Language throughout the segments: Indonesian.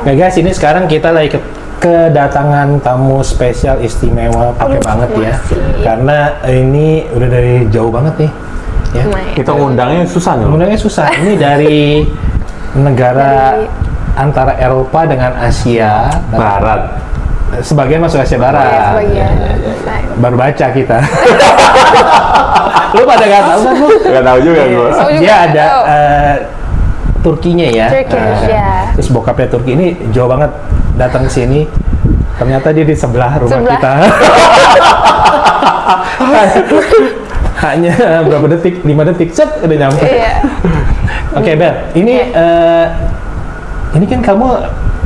Nah guys, ini sekarang kita lagi kedatangan tamu spesial istimewa pakai banget ya. Karena ini udah dari jauh banget nih. Ya. Kita ngundangnya susah nih. Ngundangnya susah. Ini dari negara antara Eropa dengan Asia Barat. Sebagian masuk Asia Barat. Ya, sebagian. Baru baca kita. Lu pada nggak tahu kan lu? Nggak tahu juga gue. Dia ada Turkinya ya. Turkish, ya. Terus bokapnya Turki ini jauh banget datang ke sini. Ternyata dia di sebelah rumah kita. Hanya berapa detik? 5 detik, set udah nyampe. Iya. Oke, Bel. Ini kan kamu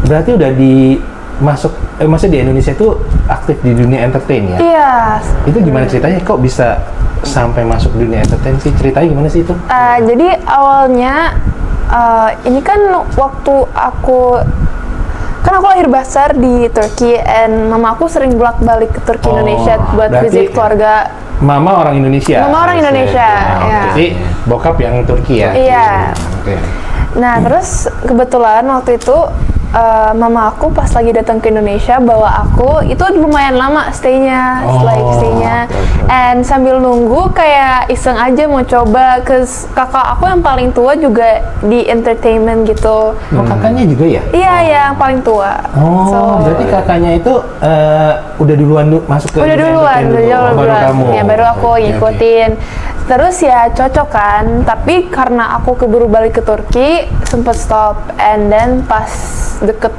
berarti udah maksudnya di Indonesia itu aktif di dunia entertain ya? Iya. Itu gimana ceritanya? Kok bisa sampai masuk dunia entertain sih? Ceritanya gimana sih itu? Jadi awalnya ini kan waktu aku lahir besar di Turki, and mama aku sering bolak-balik ke Turki Indonesia buat visit keluarga. Mama orang Indonesia. Mama orang Indonesia. Ya. Jadi bokap yang Turki ya? Iya. Oke. Nah, terus kebetulan waktu itu mama aku pas lagi datang ke Indonesia bawa aku, itu lumayan lama stay-nya, and sambil nunggu kayak iseng aja mau coba, kakak aku yang paling tua juga di entertainment gitu. Oh, kakaknya juga ya? Iya, yang paling tua. Berarti kakaknya itu udah duluan masuk ke udah duluan, baru kamu? Ya, baru aku ngikutin. Terus ya cocok kan, tapi karena aku keburu balik ke Turki, sempet stop, and then pas deket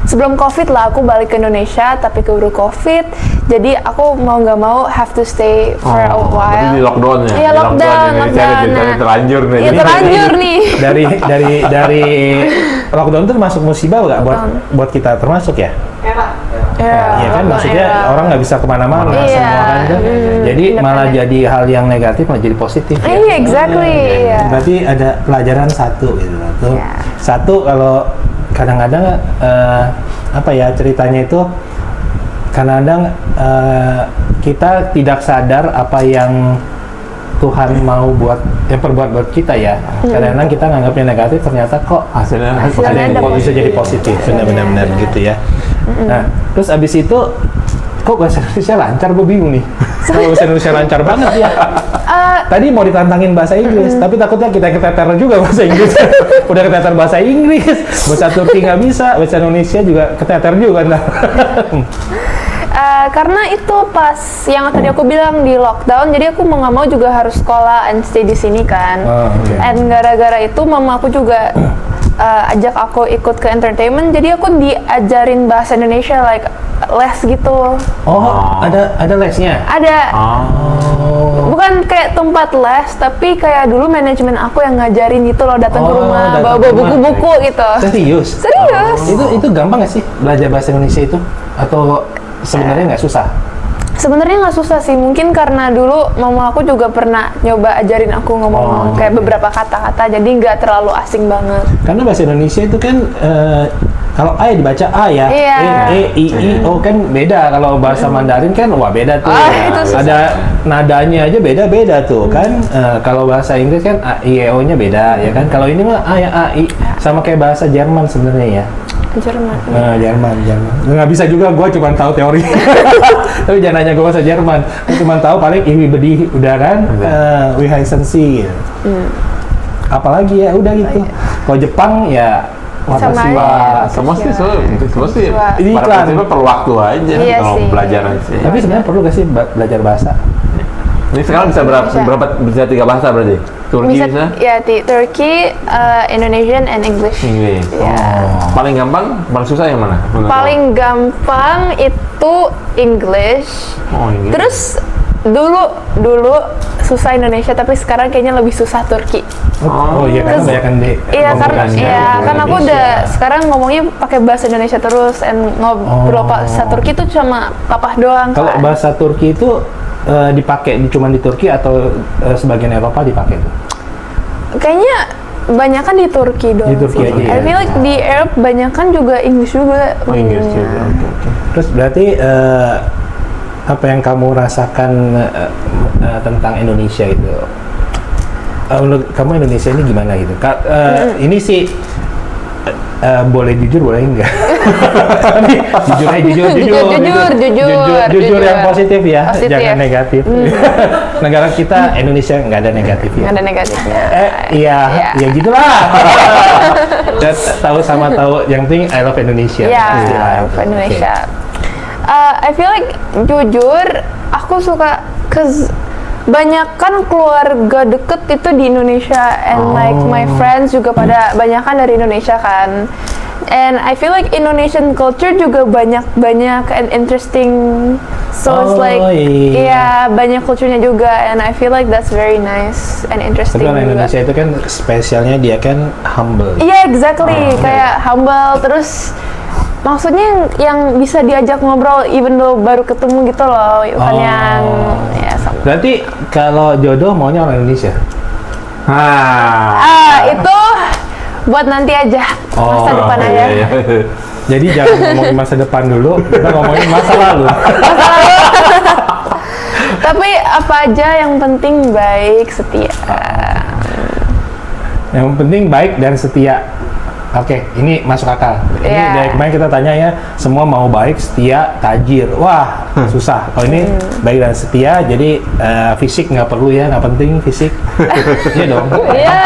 sebelum COVID lah aku balik ke Indonesia, tapi keburu COVID, jadi aku mau nggak mau have to stay for a while. Jadi di lockdown ya? Iya, lockdown. Ceritanya terlanjur nih. Iya, terlanjur nih. Dari lockdown itu masuk musibah nggak buat kita termasuk ya? Iya kan, maksudnya orang nggak bisa kemana-mana semua kan. Jadi malah jadi hal yang negatif malah jadi positif. Iya, exactly. Berarti ada pelajaran satu gitu. Satu, kalau kadang-kadang ceritanya itu kadang-kadang kita tidak sadar apa yang Tuhan mau perbuat buat kita ya. Kadang-kadang kita nganggapnya negatif, ternyata kok hasilnya ada yang bisa jadi positif, benar-benar gitu ya. Nah, terus abis itu kok bahasa Indonesia lancar, gue bingung nih. Kalau bahasa Indonesia lancar banget ya. Tadi mau ditantangin bahasa Inggris, tapi takutnya kita keteter juga bahasa Inggris. Udah keteter bahasa Inggris, bahasa Turki nggak bisa, bahasa Indonesia juga keteter juga. Karena itu pas yang tadi aku bilang di lockdown, jadi aku mau nggak mau juga harus sekolah and stay di sini kan. And gara-gara itu mama aku juga ajak aku ikut ke entertainment, jadi aku diajarin bahasa Indonesia, like les gitu. Ada lesnya? Ada. Bukan kayak tempat les, tapi kayak dulu manajemen aku yang ngajarin gitu loh, datang ke rumah, bawa buku-buku gitu. Serius? Serius. Itu gampang nggak sih belajar bahasa Indonesia itu? Atau sebenarnya nggak susah? Sebenarnya nggak susah sih, mungkin karena dulu mama aku juga pernah nyoba ajarin aku ngomong kayak beberapa kata-kata, jadi nggak terlalu asing banget. Karena bahasa Indonesia itu kan kalau A dibaca A ya, E, I, O kan beda. Kalau bahasa Mandarin kan beda tuh. Ada nadanya aja beda-beda tuh kan. Kalau bahasa Inggris kan A, I, E, O-nya beda ya kan. Kalau ini mah A ya A, I, sama kayak bahasa Jerman sebenarnya ya. Jerman. Jerman. Nggak bisa juga, gue cuma tahu teori. Tapi jangan nanya gue bahasa Jerman. Gue cuma tahu paling ini bedih, udah kan, wie heißen Sie. Apalagi ya, udah gitu. Kalau Jepang ya, semua sih ini pada prinsipnya perlu waktu aja kalau belajar sih. Tapi sebenarnya perlu nggak sih belajar bahasa? Ini sekarang bisa 3 bahasa berarti? Turki bisa? Ya, Turki, Indonesian, and English. Paling gampang, paling susah yang mana? Paling gampang itu English. English. Terus dulu susah Indonesia, tapi sekarang kayaknya lebih susah Turki. Iya, karena banyak kan aku udah sekarang ngomongnya pakai bahasa Indonesia terus, and ngobrol bahasa Turki itu cuma papa doang. Kalau bahasa Turki itu dipakai cuma di Turki atau sebagian Eropa dipakai tuh? Kayaknya banyak kan di Turki doang. Di Turki aja ya? I feel like di Eropa banyak kan juga English juga. English juga. Terus berarti apa yang kamu rasakan tentang Indonesia itu? Menurut kamu Indonesia ini gimana gitu? Ini sih boleh jujur boleh enggak? Tapi jujur yang positif ya, jangan negatif. Negara kita Indonesia nggak ada negatifnya. Nggak ada negatifnya. Iya, ya gitulah. Tahu sama tahu, yang penting I love Indonesia. Iya, I love Indonesia. I feel like jujur, aku suka, cause banyak kan keluarga deket itu di Indonesia, and like my friends juga pada banyak kan dari Indonesia kan, and I feel like Indonesian culture juga banyak and interesting, so it's like banyak kulturnya juga, and I feel like that's very nice and interesting. Tapi orang Indonesia itu kan spesialnya dia kan humble. Iya, exactly, kayak humble, terus maksudnya yang bisa diajak ngobrol even though baru ketemu gitu loh, bukan yang Berarti kalau jodoh maunya orang Indonesia? Itu buat nanti aja, masa depan aja. Iya. Jadi jangan ngomongin masa depan dulu, kita ngomongin masa lalu. Tapi apa aja yang penting baik, setia. Yang penting baik dan setia. Oke, ini masuk akal. Ini dari kemarin kita tanya ya, semua mau baik, setia, tajir. Wah, susah. Kalau ini baik dan setia, jadi fisik nggak perlu ya, nggak penting fisik. Iya dong. Iya.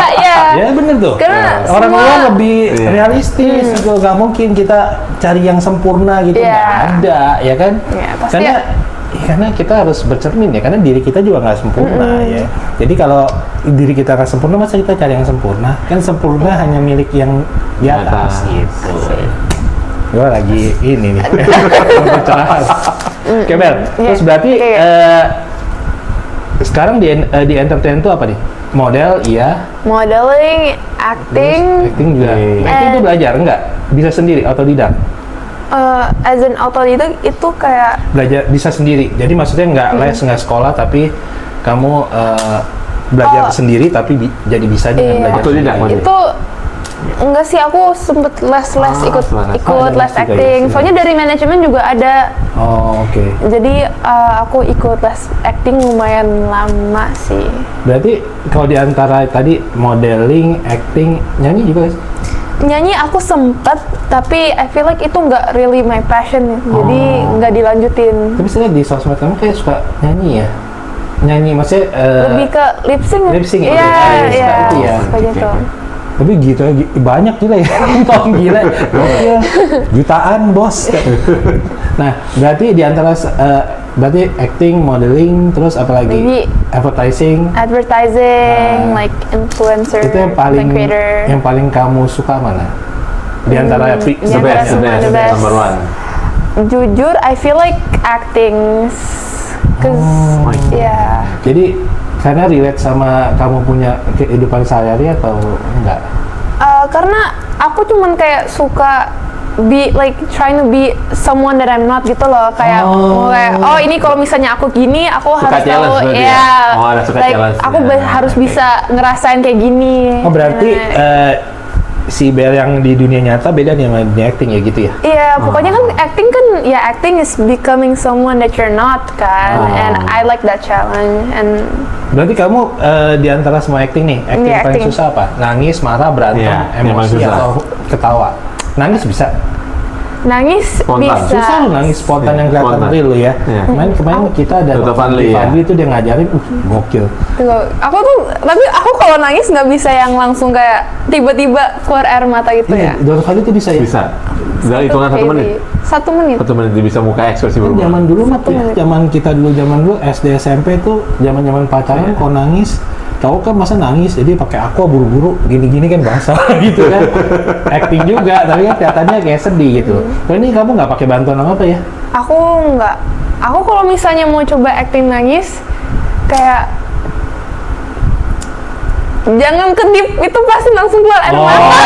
Ya bener tuh. Karena orang luar lebih realistis. Nggak mungkin kita cari yang sempurna gitu. Nggak ada, ya kan? Ya, pasti karena kita harus bercermin ya, karena diri kita juga nggak sempurna ya. Jadi kalau diri kita nggak sempurna, masa kita cari yang sempurna? Kan sempurna hanya milik yang di atas gitu. Gue lagi ini nih pencerahan. Oke Bel, terus berarti sekarang di entertain itu apa nih? Model, iya. Modeling, acting. Terus, acting juga. Acting itu belajar nggak? Bisa sendiri, otodidak? As an autodidak itu kayak belajar bisa sendiri. Jadi maksudnya nggak les, nggak sekolah, tapi kamu belajar sendiri, tapi jadi bisa dengan belajar otodidak. Itu enggak sih, aku sempet les ikut les acting. Soalnya dari manajemen juga ada. Oke. Jadi aku ikut les acting lumayan lama sih. Berarti kalau di antara tadi modeling, acting, nyanyi juga sih? Nyanyi aku sempet, tapi I feel like itu nggak really my passion, jadi nggak dilanjutin. Tapi saya di sosmed kamu kayak suka nyanyi ya? Nyanyi maksudnya lebih ke lip sync. Iya, suka gitu. Tapi gitu banyak gila ya, tong gila, jutaan bos. Nah, berarti di antara berarti acting, modeling, terus apa lagi? Jadi, advertising, like influencer, itu yang paling kamu suka mana? Di antara the best, number one. Jujur, I feel like acting, Jadi karena relate sama kamu punya kehidupan sehari-hari atau enggak? Karena aku cuman kayak suka trying to be someone that I'm not gitu loh, kayak ini kalau misalnya aku gini, aku suka harus tahu aku harus bisa ngerasain kayak gini. Oh berarti si Bel yang di dunia nyata beda nih sama dunia acting ya gitu ya? Iya, pokoknya kan acting is becoming someone that you're not kan, and I like that challenge. And berarti kamu di antara semua acting nih, paling susah apa? Nangis, marah, berantem, emosi atau ketawa? Nangis bisa? Nangis spontan. bisa. Susah lu nangis spontan yang kelihatan real ya. Kemarin kita ada Fadli itu dia ngajarin, gokil. Tapi aku kalau nangis nggak bisa yang langsung kayak tiba-tiba keluar air mata gitu ya. Dr. Fadli itu bisa ya? Bisa. Udah hitungan 1 menit. 1 menit. 1 menit dia bisa muka ekspresi berubah. Zaman dulu zaman dulu SD SMP tuh zaman pacaran kalau nangis tahu kan masa nangis, jadi pakai aqua buru-buru gini-gini kan bahasa gitu kan. Acting juga, tapi kan kelihatannya kayak sedih gitu. Kalau ini kamu nggak pakai bantuan apa ya? Aku nggak. Aku kalau misalnya mau coba acting nangis, kayak jangan kedip, itu pasti langsung keluar air mata.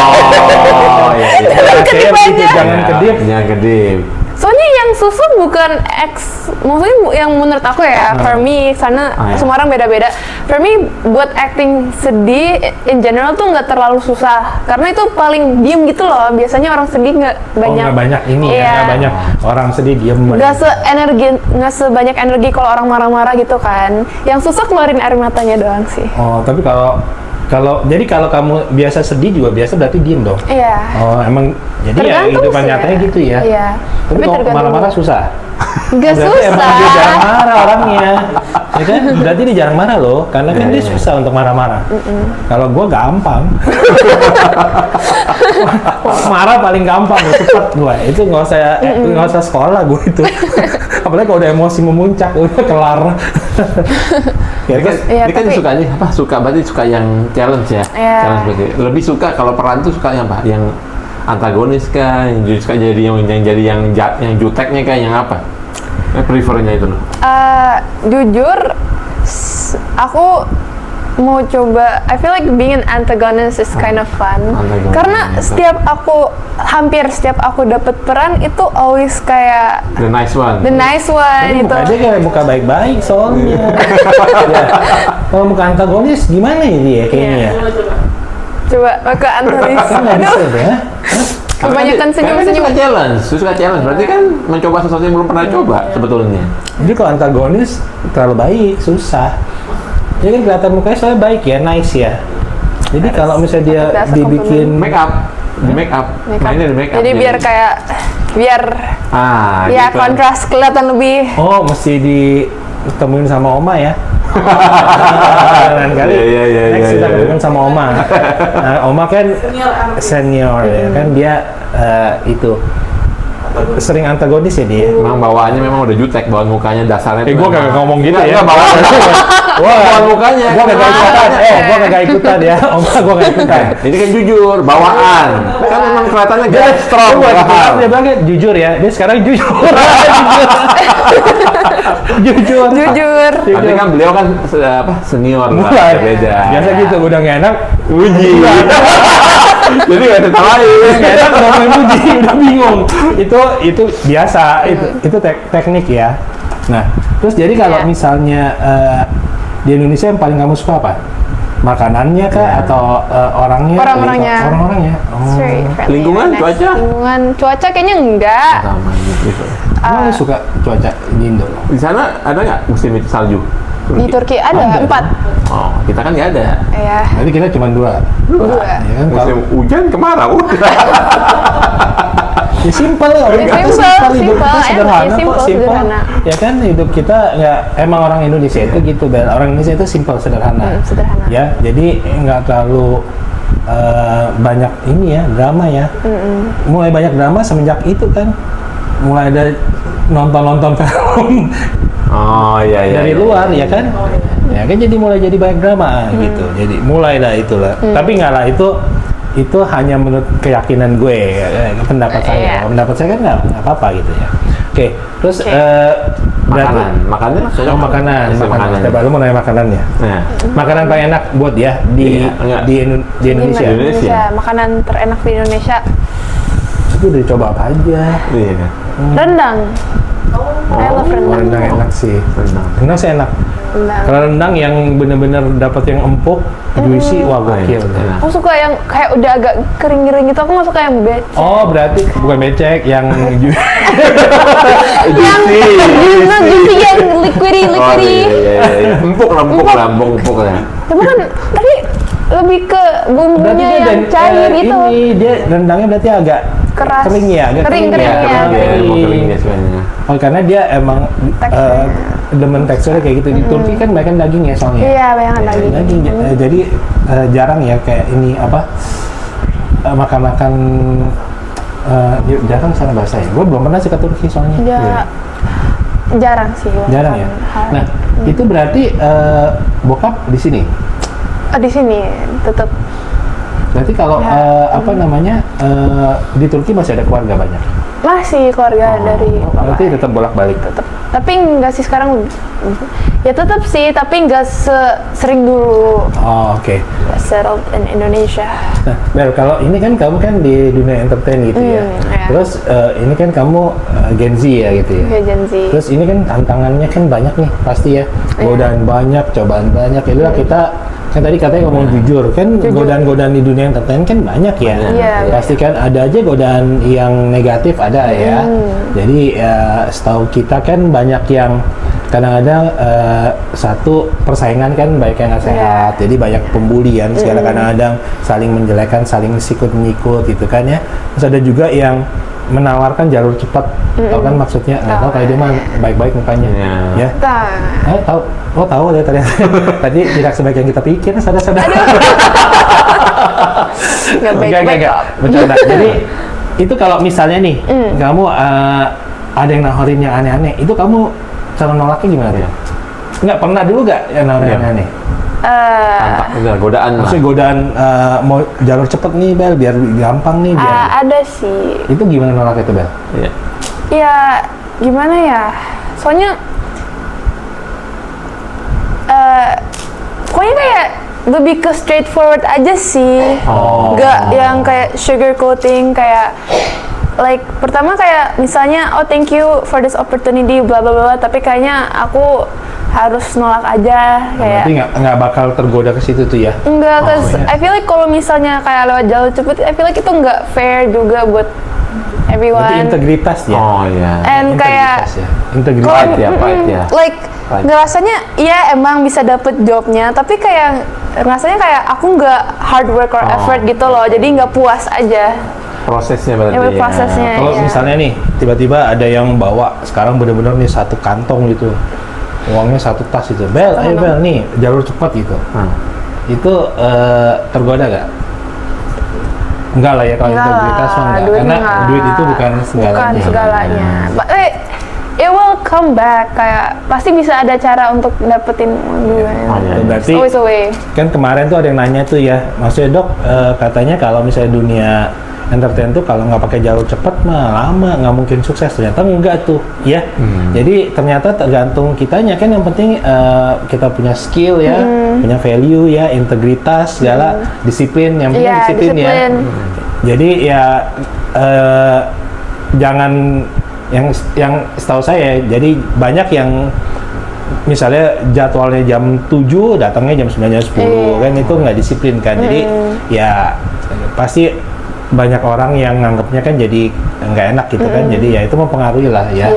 Jangan kedip aja. Jangan kedip. Soalnya yang susah bukan maksudnya yang menurut aku ya, for me, karena semua orang beda-beda. For me, buat acting sedih in general tuh nggak terlalu susah, karena itu paling diem gitu loh. Biasanya orang sedih nggak banyak. Nggak banyak nggak banyak orang sedih diem. Nggak sebanyak energi kalau orang marah-marah gitu kan. Yang susah keluarin air matanya doang sih. Oh, tapi kalau Jadi kalau kamu biasa sedih juga biasa berarti diem dong. Iya. Oh, emang jadi ya Tergantung kehidupan sih nyatanya ya. gitu ya. Iya. Tapi kalau tergantung. marah-marah susah. Nggak Berarti emang dia susah. jarang marah orangnya. Ya kan? Berarti dia jarang marah loh, karena kan dia susah untuk marah-marah. Kalau gua gampang. Marah paling gampang, cepet gua. Itu nggak usah sekolah gua itu. Apalagi kalau udah emosi memuncak, udah kelar. Ya, Ini kan, Iya, ini kan tapi- sukanya apa? Berarti suka yang challenge ya. Iya. Challenge berarti. Lebih suka kalau peran tuh suka yang apa? Yang antagonis kah? Yang suka jadi yang juteknya kah? Yang apa? Prefernya itu loh. Jujur, aku mau coba. I feel like being an antagonist is kind of fun. Antagonis. Karena hampir setiap aku dapet peran itu always kayak The nice one. the nice one Tapi itu. muka dia kayak muka baik-baik soalnya. Ya. Kalau muka antagonis gimana ya dia kayaknya ya? Coba ke antagonis. Nggak bisa Aduh, deh. kebanyakan Karena senyum-senyum. suka challenge, suka challenge. Berarti kan mencoba sesuatu yang belum pernah coba sebetulnya. Jadi kalau antagonis terlalu baik, susah. Dia kan kelihatan mukanya soalnya baik ya, nice ya. Jadi kalau misalnya dia That's a dibikin Make up, di make up, mainnya di make up. Jadi biar kayak biar ya gitu. kontras kelihatan lebih. oh mesti ditemuin sama Oma ya. Lain kali. Iya, Next kita iya. ketemuin sama Oma. Nah, Oma kan senior ya kan dia itu sering antagonis ya dia. Memang bawaannya memang udah jutek, bawaan mukanya dasarnya. Gue tuh kagak memang- ngomong gitu Nggak, ya. nggak, bawaannya. Bawaan mukanya. Gue kagak ikutan. Gue kagak ikutan ya. Oma gue kagak ikutan. Ini kan jujur, bawaan. Kan memang kelihatannya Dia strong. buat gahar. dia bilang jujur ya. Dia sekarang jujur. Jujur. Jujur. Tapi kan beliau kan senior lah, Mulai. beda. Biasa gitu udah nggak enak. Uji. Jadi nggak ada lain. Nggak enak ngomongin puji udah bingung. Itu biasa. Itu teknik ya. Nah, terus jadi kalau Iya. misalnya di Indonesia yang paling kamu suka apa? Makanannya kah Iya. atau orangnya? Orang-orangnya. Orang-orangnya. It's very Oh. friendly Lingkungan, and nice. cuaca? Lingkungan cuaca kayaknya enggak. Sama gitu. Emang lu suka cuaca di Indo? Di sana ada nggak musim itu salju? Di Turki ada 4. Oh, kita kan nggak ada. Ya. Berarti kita cuma dua. Dua. Ya kan, Musim hujan kemarau. ya simpel lah, orang kita Simpel, simpel, hidup kita simpel, sederhana enak, kok, simpel, simpel. sederhana. Ya kan hidup kita nggak, emang orang Indonesia itu gitu, Bel. Orang Indonesia itu simpel, sederhana. Sederhana. Ya, jadi nggak terlalu banyak ini ya, drama ya. Mulai banyak drama semenjak itu kan, mulai ada nonton film Oh iya iya. dari iya. luar ya kan. Ya kan jadi mulai jadi banyak drama gitu. Jadi mulai lah itulah. Tapi nggak lah itu hanya menurut keyakinan gue, pendapat saya. Iya. Pendapat saya kan nggak apa-apa gitu ya. Oke, terus Oke. berarti Makanan cocok. makanan. Makanan. Coba lu mau nanya makanannya. Nah, Makanan paling enak buat dia di Iya, enggak. di Indonesia. Di Indonesia. Makanan terenak di Indonesia. Itu udah coba apa aja. iya. Rendang. I love rendang. Rendang enak sih. Rendang. Rendang sih enak. Rendang. Kalau rendang yang bener-bener dapat yang empuk, juicy, wah gokil. Enak. Aku suka yang kayak udah agak kering-kering gitu. Aku nggak suka yang becek. Oh, berarti bukan becek yang Yang juicy yang liquidy. Oh iya. Empuk lah. Tapi kan tadi lebih ke berarti bumbunya dia yang cair itu. Ini dia rendangnya berarti agak Keras. kering ya, agak Kering, kering ya. kering, Iya, ya. mau keringnya sebenarnya. Oh, karena dia emang Teksturnya. demen teksturnya kayak gitu. Di Turki kan banyak daging ya soalnya. Iya, banyak daging. Jadi jarang ya kayak ini apa makan-makan jarang sana bahasa ya. Gue belum pernah sih ke Turki soalnya. Jarang sih. Jarang ya. Nah, itu berarti bokap di sini. Di sini tetap Berarti kalau Ya. apa namanya di Turki masih ada keluarga banyak. masih keluarga dari Berarti tetap bolak-balik. tetap. Tapi enggak sih sekarang. Ya tetap sih, tapi enggak sering dulu. Oh, oke. Settled in Indonesia. Nah, Bel, kalau ini kan kamu kan di dunia entertain gitu ya. Ya. Terus ini kan kamu Gen Z ya gitu ya. Kayak Gen Z. Terus ini kan tantangannya kan banyak nih pasti ya. Godaan banyak, cobaan banyak. Ya udah kita kan tadi katanya ngomong jujur kan, godaan-godaan di dunia entertain kan banyak ya. Iya. Pasti kan ada aja godaan yang negatif ada ya. Jadi ya, setahu kita kan banyak yang kadang-kadang satu persaingan kan banyak yang nggak sehat, jadi banyak pembulian segala, kadang-kadang saling menjelekan, saling sikut menyikut gitu kan ya. Terus ada juga yang menawarkan jalur cepat, tau kan maksudnya? Nggak tahu kayak dia mah baik-baik mukanya, ya. Tahu? Oh tahu ya ternyata. Tadi tidak sebaik yang kita pikir, sadar-sadar. Nggak baik-baik kok. Bercanda. Jadi itu kalau misalnya nih, kamu ada yang nawarin yang aneh-aneh, itu kamu cara nolaknya gimana tuh? Nggak pernah dulu nggak yang nawarin yang aneh? Godaan lah. Maksudnya godaan mau jalur cepet nih Bel, biar gampang nih biar. Ada sih. Itu gimana nolaknya tuh Bel? Iya. Ya gimana ya? Soalnya pokoknya kayak lebih ke straightforward aja sih. Nggak yang kayak sugar coating kayak like pertama kayak misalnya thank you for this opportunity bla bla bla, tapi kayaknya aku harus nolak aja kayak. Berarti nggak bakal tergoda ke situ tuh ya? Enggak, cause I feel like kalau misalnya kayak lewat jalur cepet, I feel like itu nggak fair juga buat everyone. Berarti integritas ya? Oh iya. And kayak integritas ya? Like ngerasanya iya emang bisa dapet jobnya, tapi kayak rasanya kayak aku nggak hard work or effort gitu loh, jadi nggak puas aja. Prosesnya berarti ya. Prosesnya. Kalau misalnya nih tiba-tiba ada yang bawa sekarang bener-bener nih satu kantong gitu, uangnya satu tas itu, Bel, ayo Bel nih jalur cepat gitu, itu tergoda gak? Enggak lah ya kalau integritas mah enggak, karena duit itu bukan segalanya. Bukan segalanya. It will come back, kayak pasti bisa ada cara untuk dapetin duit. Berarti always a way. Kan kemarin tuh ada yang nanya tuh ya, maksudnya Dok, katanya kalau misalnya dunia entertain tuh kalau nggak pakai jalur cepat mah lama, nggak mungkin sukses. Ternyata enggak tuh, ya. Jadi ternyata tergantung kitanya kan, yang penting kita punya skill ya, punya value ya, integritas, segala disiplin, yang penting disiplin ya. Jadi ya jangan yang setahu saya, jadi banyak yang misalnya jadwalnya jam 7, datangnya jam 9, jam 10, kan itu nggak disiplin kan. Jadi ya pasti banyak orang yang nganggapnya kan jadi nggak enak gitu kan, jadi ya itu mempengaruhi lah ya.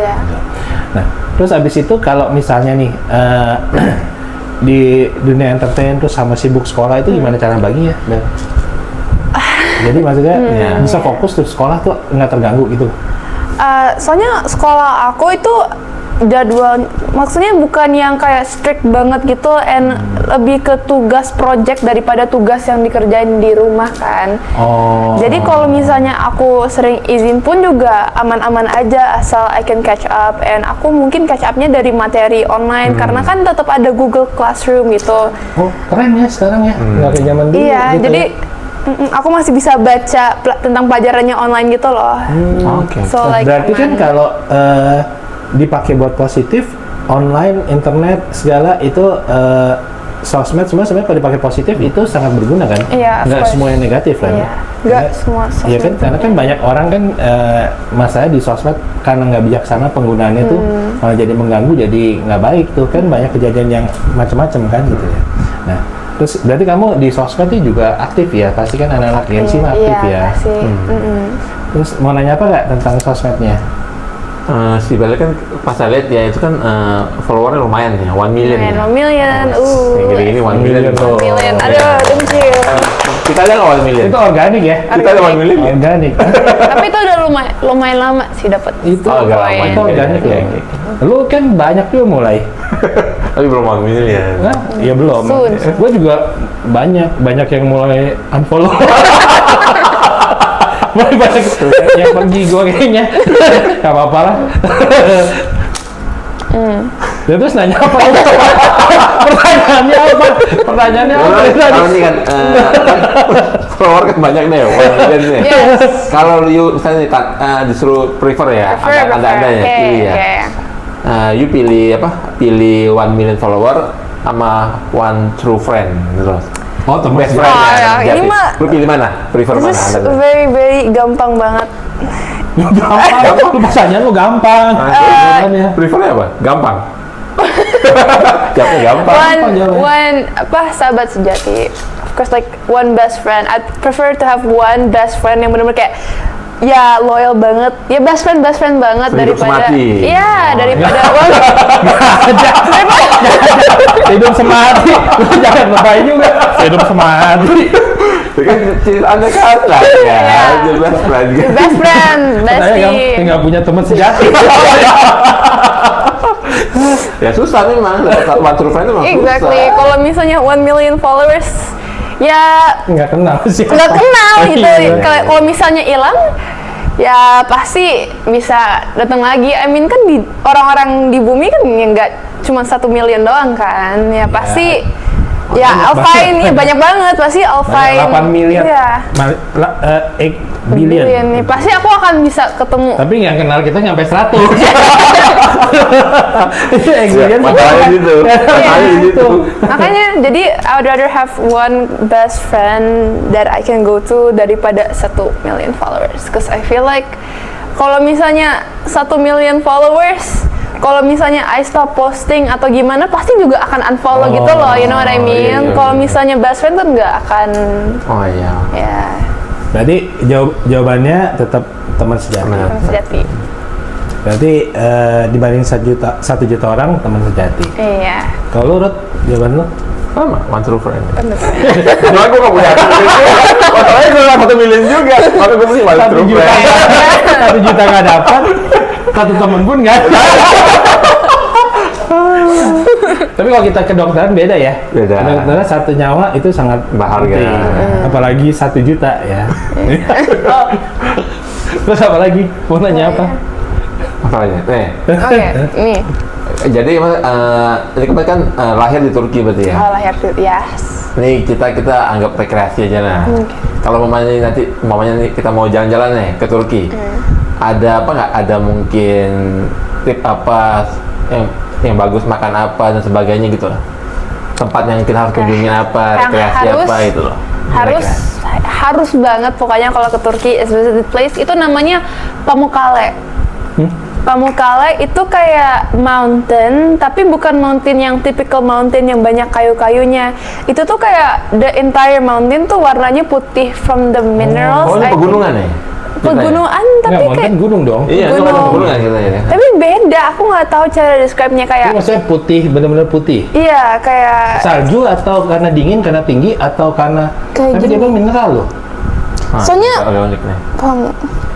Nah terus abis itu kalau misalnya nih di dunia entertain terus sama sibuk sekolah itu gimana cara baginya? Jadi maksudnya bisa fokus tuh sekolah tuh nggak terganggu gitu? Soalnya sekolah aku itu jadwal, maksudnya bukan yang kayak strict banget gitu, and lebih ke tugas project daripada tugas yang dikerjain di rumah kan. Jadi kalau misalnya aku sering izin pun juga aman-aman aja, asal I can catch up, and aku mungkin catch upnya dari materi online karena kan tetap ada Google Classroom gitu. Keren ya sekarang ya, nggak kayak zaman dulu. Iya, gitu jadi aku masih bisa baca tentang pelajarannya online gitu loh. So, like, berarti kan kalau dipakai buat positif, online, internet, segala itu sosmed semua sebenarnya kalau dipakai positif itu sangat berguna kan? Nggak semua yang negatif kan? Nggak semua sosmed. Iya kan, karena kan banyak orang kan masalah di sosmed karena nggak bijaksana penggunaannya tuh malah jadi mengganggu, jadi nggak baik tuh kan, banyak kejadian yang macam-macam kan gitu ya. Nah terus berarti kamu di sosmed itu juga aktif ya? Pasti kan anak-anak Gen Z mah aktif ya? Pasti. Terus mau nanya apa nggak tentang sosmednya? Si Bella kan pas saya lihat ya itu kan followernya lumayan ya, 1 million ya. 1 million, Gini-gini 1 million tuh. 1 million, aduh, thank you. Kita ada nggak 1 million? Itu organik ya? Kita ada 1 million ya? Organik. Tapi itu udah lumayan lama sih dapat. Itu agak lama. Itu organik ya? Lu kan banyak juga mulai. Tapi belum 1 million. Nah, ya belum. Gue juga banyak yang mulai unfollow. Mulai banyak yang pergi gue kayaknya. Gak apa-apa lah. Ya, terus nanya apa? Pertanyaannya apa? Kalau ini kan follower kan banyak nih, 1 million nih. Kalau you misalnya disuruh prefer ya, ada ya, pilih ya. You pilih apa? Pilih 1 million follower sama 1 true friend gitu. Best friend ya. Ini mah lu pilih mana? Prefer mana? This is very gampang banget. Gampang, lu pertanyaan lu gampang. Prefernya apa? Gampang. Jawabnya gampang. One sahabat sejati. Of course, like one best friend. I prefer to have one best friend yang benar-benar kayak Ya loyal banget, ya best friend banget. Hidup daripada semati. iya daripada Hidup semati. Lu jangan lebay juga. Hidup semati. Itu kan Anda kan lah ya, the best friend. best friend, Saya bestie. nggak punya teman sejati. Ya susah memang, dapat one true friend itu memang Exactly. susah. Kalau misalnya 1 million followers, ya Nggak kenal sih. nggak kenal gitu. Iya. Kalau misalnya hilang, ya pasti bisa datang lagi. I mean kan orang-orang di bumi kan ya nggak cuma 1 million doang kan. Ya pasti. Ya, I'll find nih banyak banget pasti I'll find 8 miliar. Iya. 8 billion. Nih. Pasti aku akan bisa ketemu. Tapi yang kenal kita nyampe 100. Itu billion. Masalahnya gitu. Masalahnya gitu. Makanya jadi I would rather have one best friend that I can go to daripada 1 million followers. Cause I feel like kalau misalnya 1 million followers, kalau misalnya I stop posting atau gimana, pasti juga akan unfollow gitu loh, you know what I mean? Iya. Kalau misalnya best friend kan nggak akan, Oh iya. ya, Berarti jawabannya tetap teman sejati. Benar. sejati. Berarti dibanding 1 juta orang teman sejati. Iya. Kalau lu Rut, jawaban lu? Sama, one true friend. Cuma gue gak punya 1 million juga. Masalahnya gue gak 1 million juga. Makanya gue punya one 1 true juta. friend. 1 juta nggak dapat. 1 teman pun nggak ada. Tapi kalau kita ke dokteran beda ya. Beda. Dokteran 1 nyawa itu sangat Berharga. penting. Apalagi 1 juta ya. Terus apa lagi? Mau nanya apa? Masalahnya, Oke, nih. jadi ini kan lahir di Turki berarti ya? Oh, lahir tuh, yes. Nih kita anggap rekreasi aja nah. Kalau mamanya nanti nih kita mau jalan-jalan nih ke Turki, ada apa nggak? Ada mungkin tip apa yang bagus, makan apa dan sebagainya gitu loh. Tempat yang kita harus kunjungi apa, Yang rekreasi apa itu loh. Harus banget pokoknya kalau ke Turki, specific place itu namanya Pamukkale. Pamukkale itu kayak mountain, tapi bukan mountain yang typical mountain yang banyak kayu-kayunya. Itu tuh kayak the entire mountain tuh warnanya putih from the minerals. Oh ini pegunungan ya? Pegunungan, tapi Nggak, kayak kan gunung dong. Iya, itu kan gunung. pegunungan kita ya. tapi beda. Aku nggak tahu cara describe-nya kayak. Itu maksudnya putih, benar-benar putih. Iya, kayak Salju atau karena dingin, karena tinggi, atau karena... Kayak Tapi dia gini. bilang mineral loh. Soalnya- agak unik nih.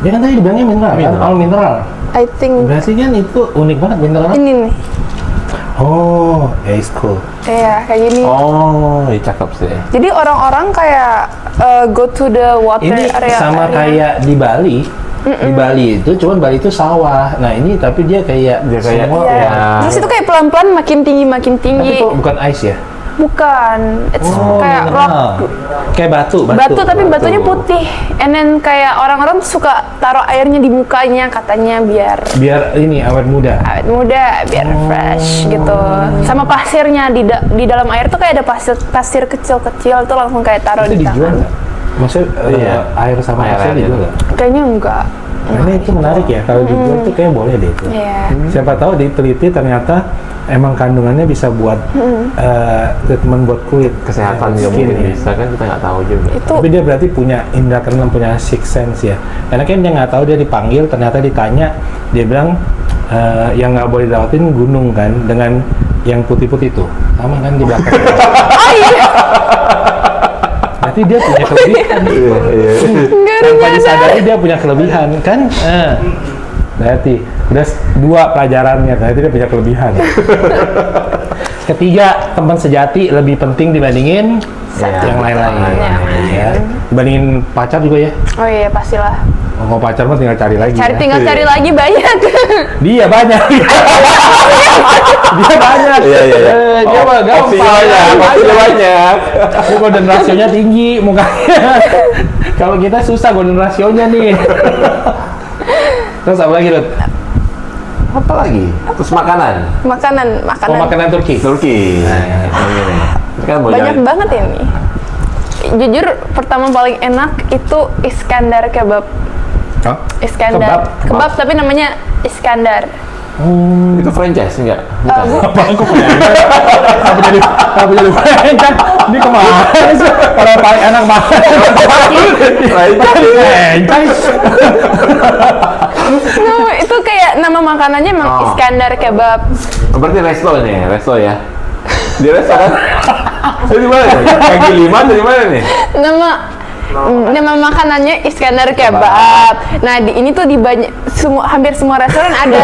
Dia kan tadi dibilangnya mineral, kan? Mineral. All mineral. I think Berarti kan itu unik banget mineral. ini nih. Oh, it's cool. Iya, kayak gini. Oh, ini cakep sih. Jadi orang-orang kayak go to the water Ini area. sama kayak di Bali. Di Bali itu, cuman Bali itu sawah. Nah ini tapi dia kayak semua Iya. ya. Terus itu kayak pelan-pelan makin tinggi. Tapi kok bukan ice ya? Bukan. It's Oh, kayak mineral. rock. Kayak batu. Batu tapi batunya putih. And then kayak orang-orang suka taruh airnya di mukanya katanya biar Biar ini awet muda. awet muda, biar fresh gitu. Sama pasirnya di dalam air tuh kayak ada pasir kecil-kecil tuh langsung kayak taruh Itu di dijual tangan. nggak? Maksudnya Iya. air sama Air pasir aja. dijual nggak? Kayaknya enggak. Nah, ini itu menarik ya. Kalau dijual tuh kayak boleh deh itu. Iya. Siapa tahu diteliti ternyata emang kandungannya bisa buat treatment buat kulit, Kesehatan juga skin mungkin ya. bisa kan kita nggak tahu juga. Itu Tapi dia berarti punya indra keenam, punya sixth sense ya. Karena kan dia nggak tahu, dia dipanggil, ternyata ditanya, dia bilang yang nggak boleh dilewatin gunung kan, dengan yang putih-putih itu, sama kan di belakang. oh iya. Berarti dia punya kelebihan. Iya. Tanpa disadari dia punya kelebihan kan. Berarti udah 2 pelajarannya, berarti dia punya kelebihan. Ketiga, teman sejati lebih penting dibandingin yang lain-lain. Ya. Dibandingin pacar juga ya. Oh iya pastilah. Kalau pacar mah tinggal cari lagi. Ya. Tinggal cari lagi banyak. Dia banyak. Dia banyak. Iya. Dia mah gampang. Opsinya banyak. Dia golden rasionya tinggi mukanya. Kalau kita susah golden rasionya nih. Terus apa lagi, Rut? Apa lagi? Terus makanan. Makanan. Oh, makanan Turki. Turki. Ini nih. Ini kan mau Banyak jalan. banget ini. Jujur pertama paling enak itu Iskandar kebab. Hah? Iskandar. Kebab? Kebab tapi namanya Iskandar. Itu franchise enggak? Apa aku franchise? Apa jadi franchise? Ini kemana sih? Orang paling enak banget. Franchise. No, itu kayak nama makanannya emang Iskandar Kebab. Berarti resto ya? Di resto kan? Dari mana nih? Kaki lima dari mana nih? Nama makanannya Iskandar Kebab. Nah, di ini tuh hampir semua restoran ada.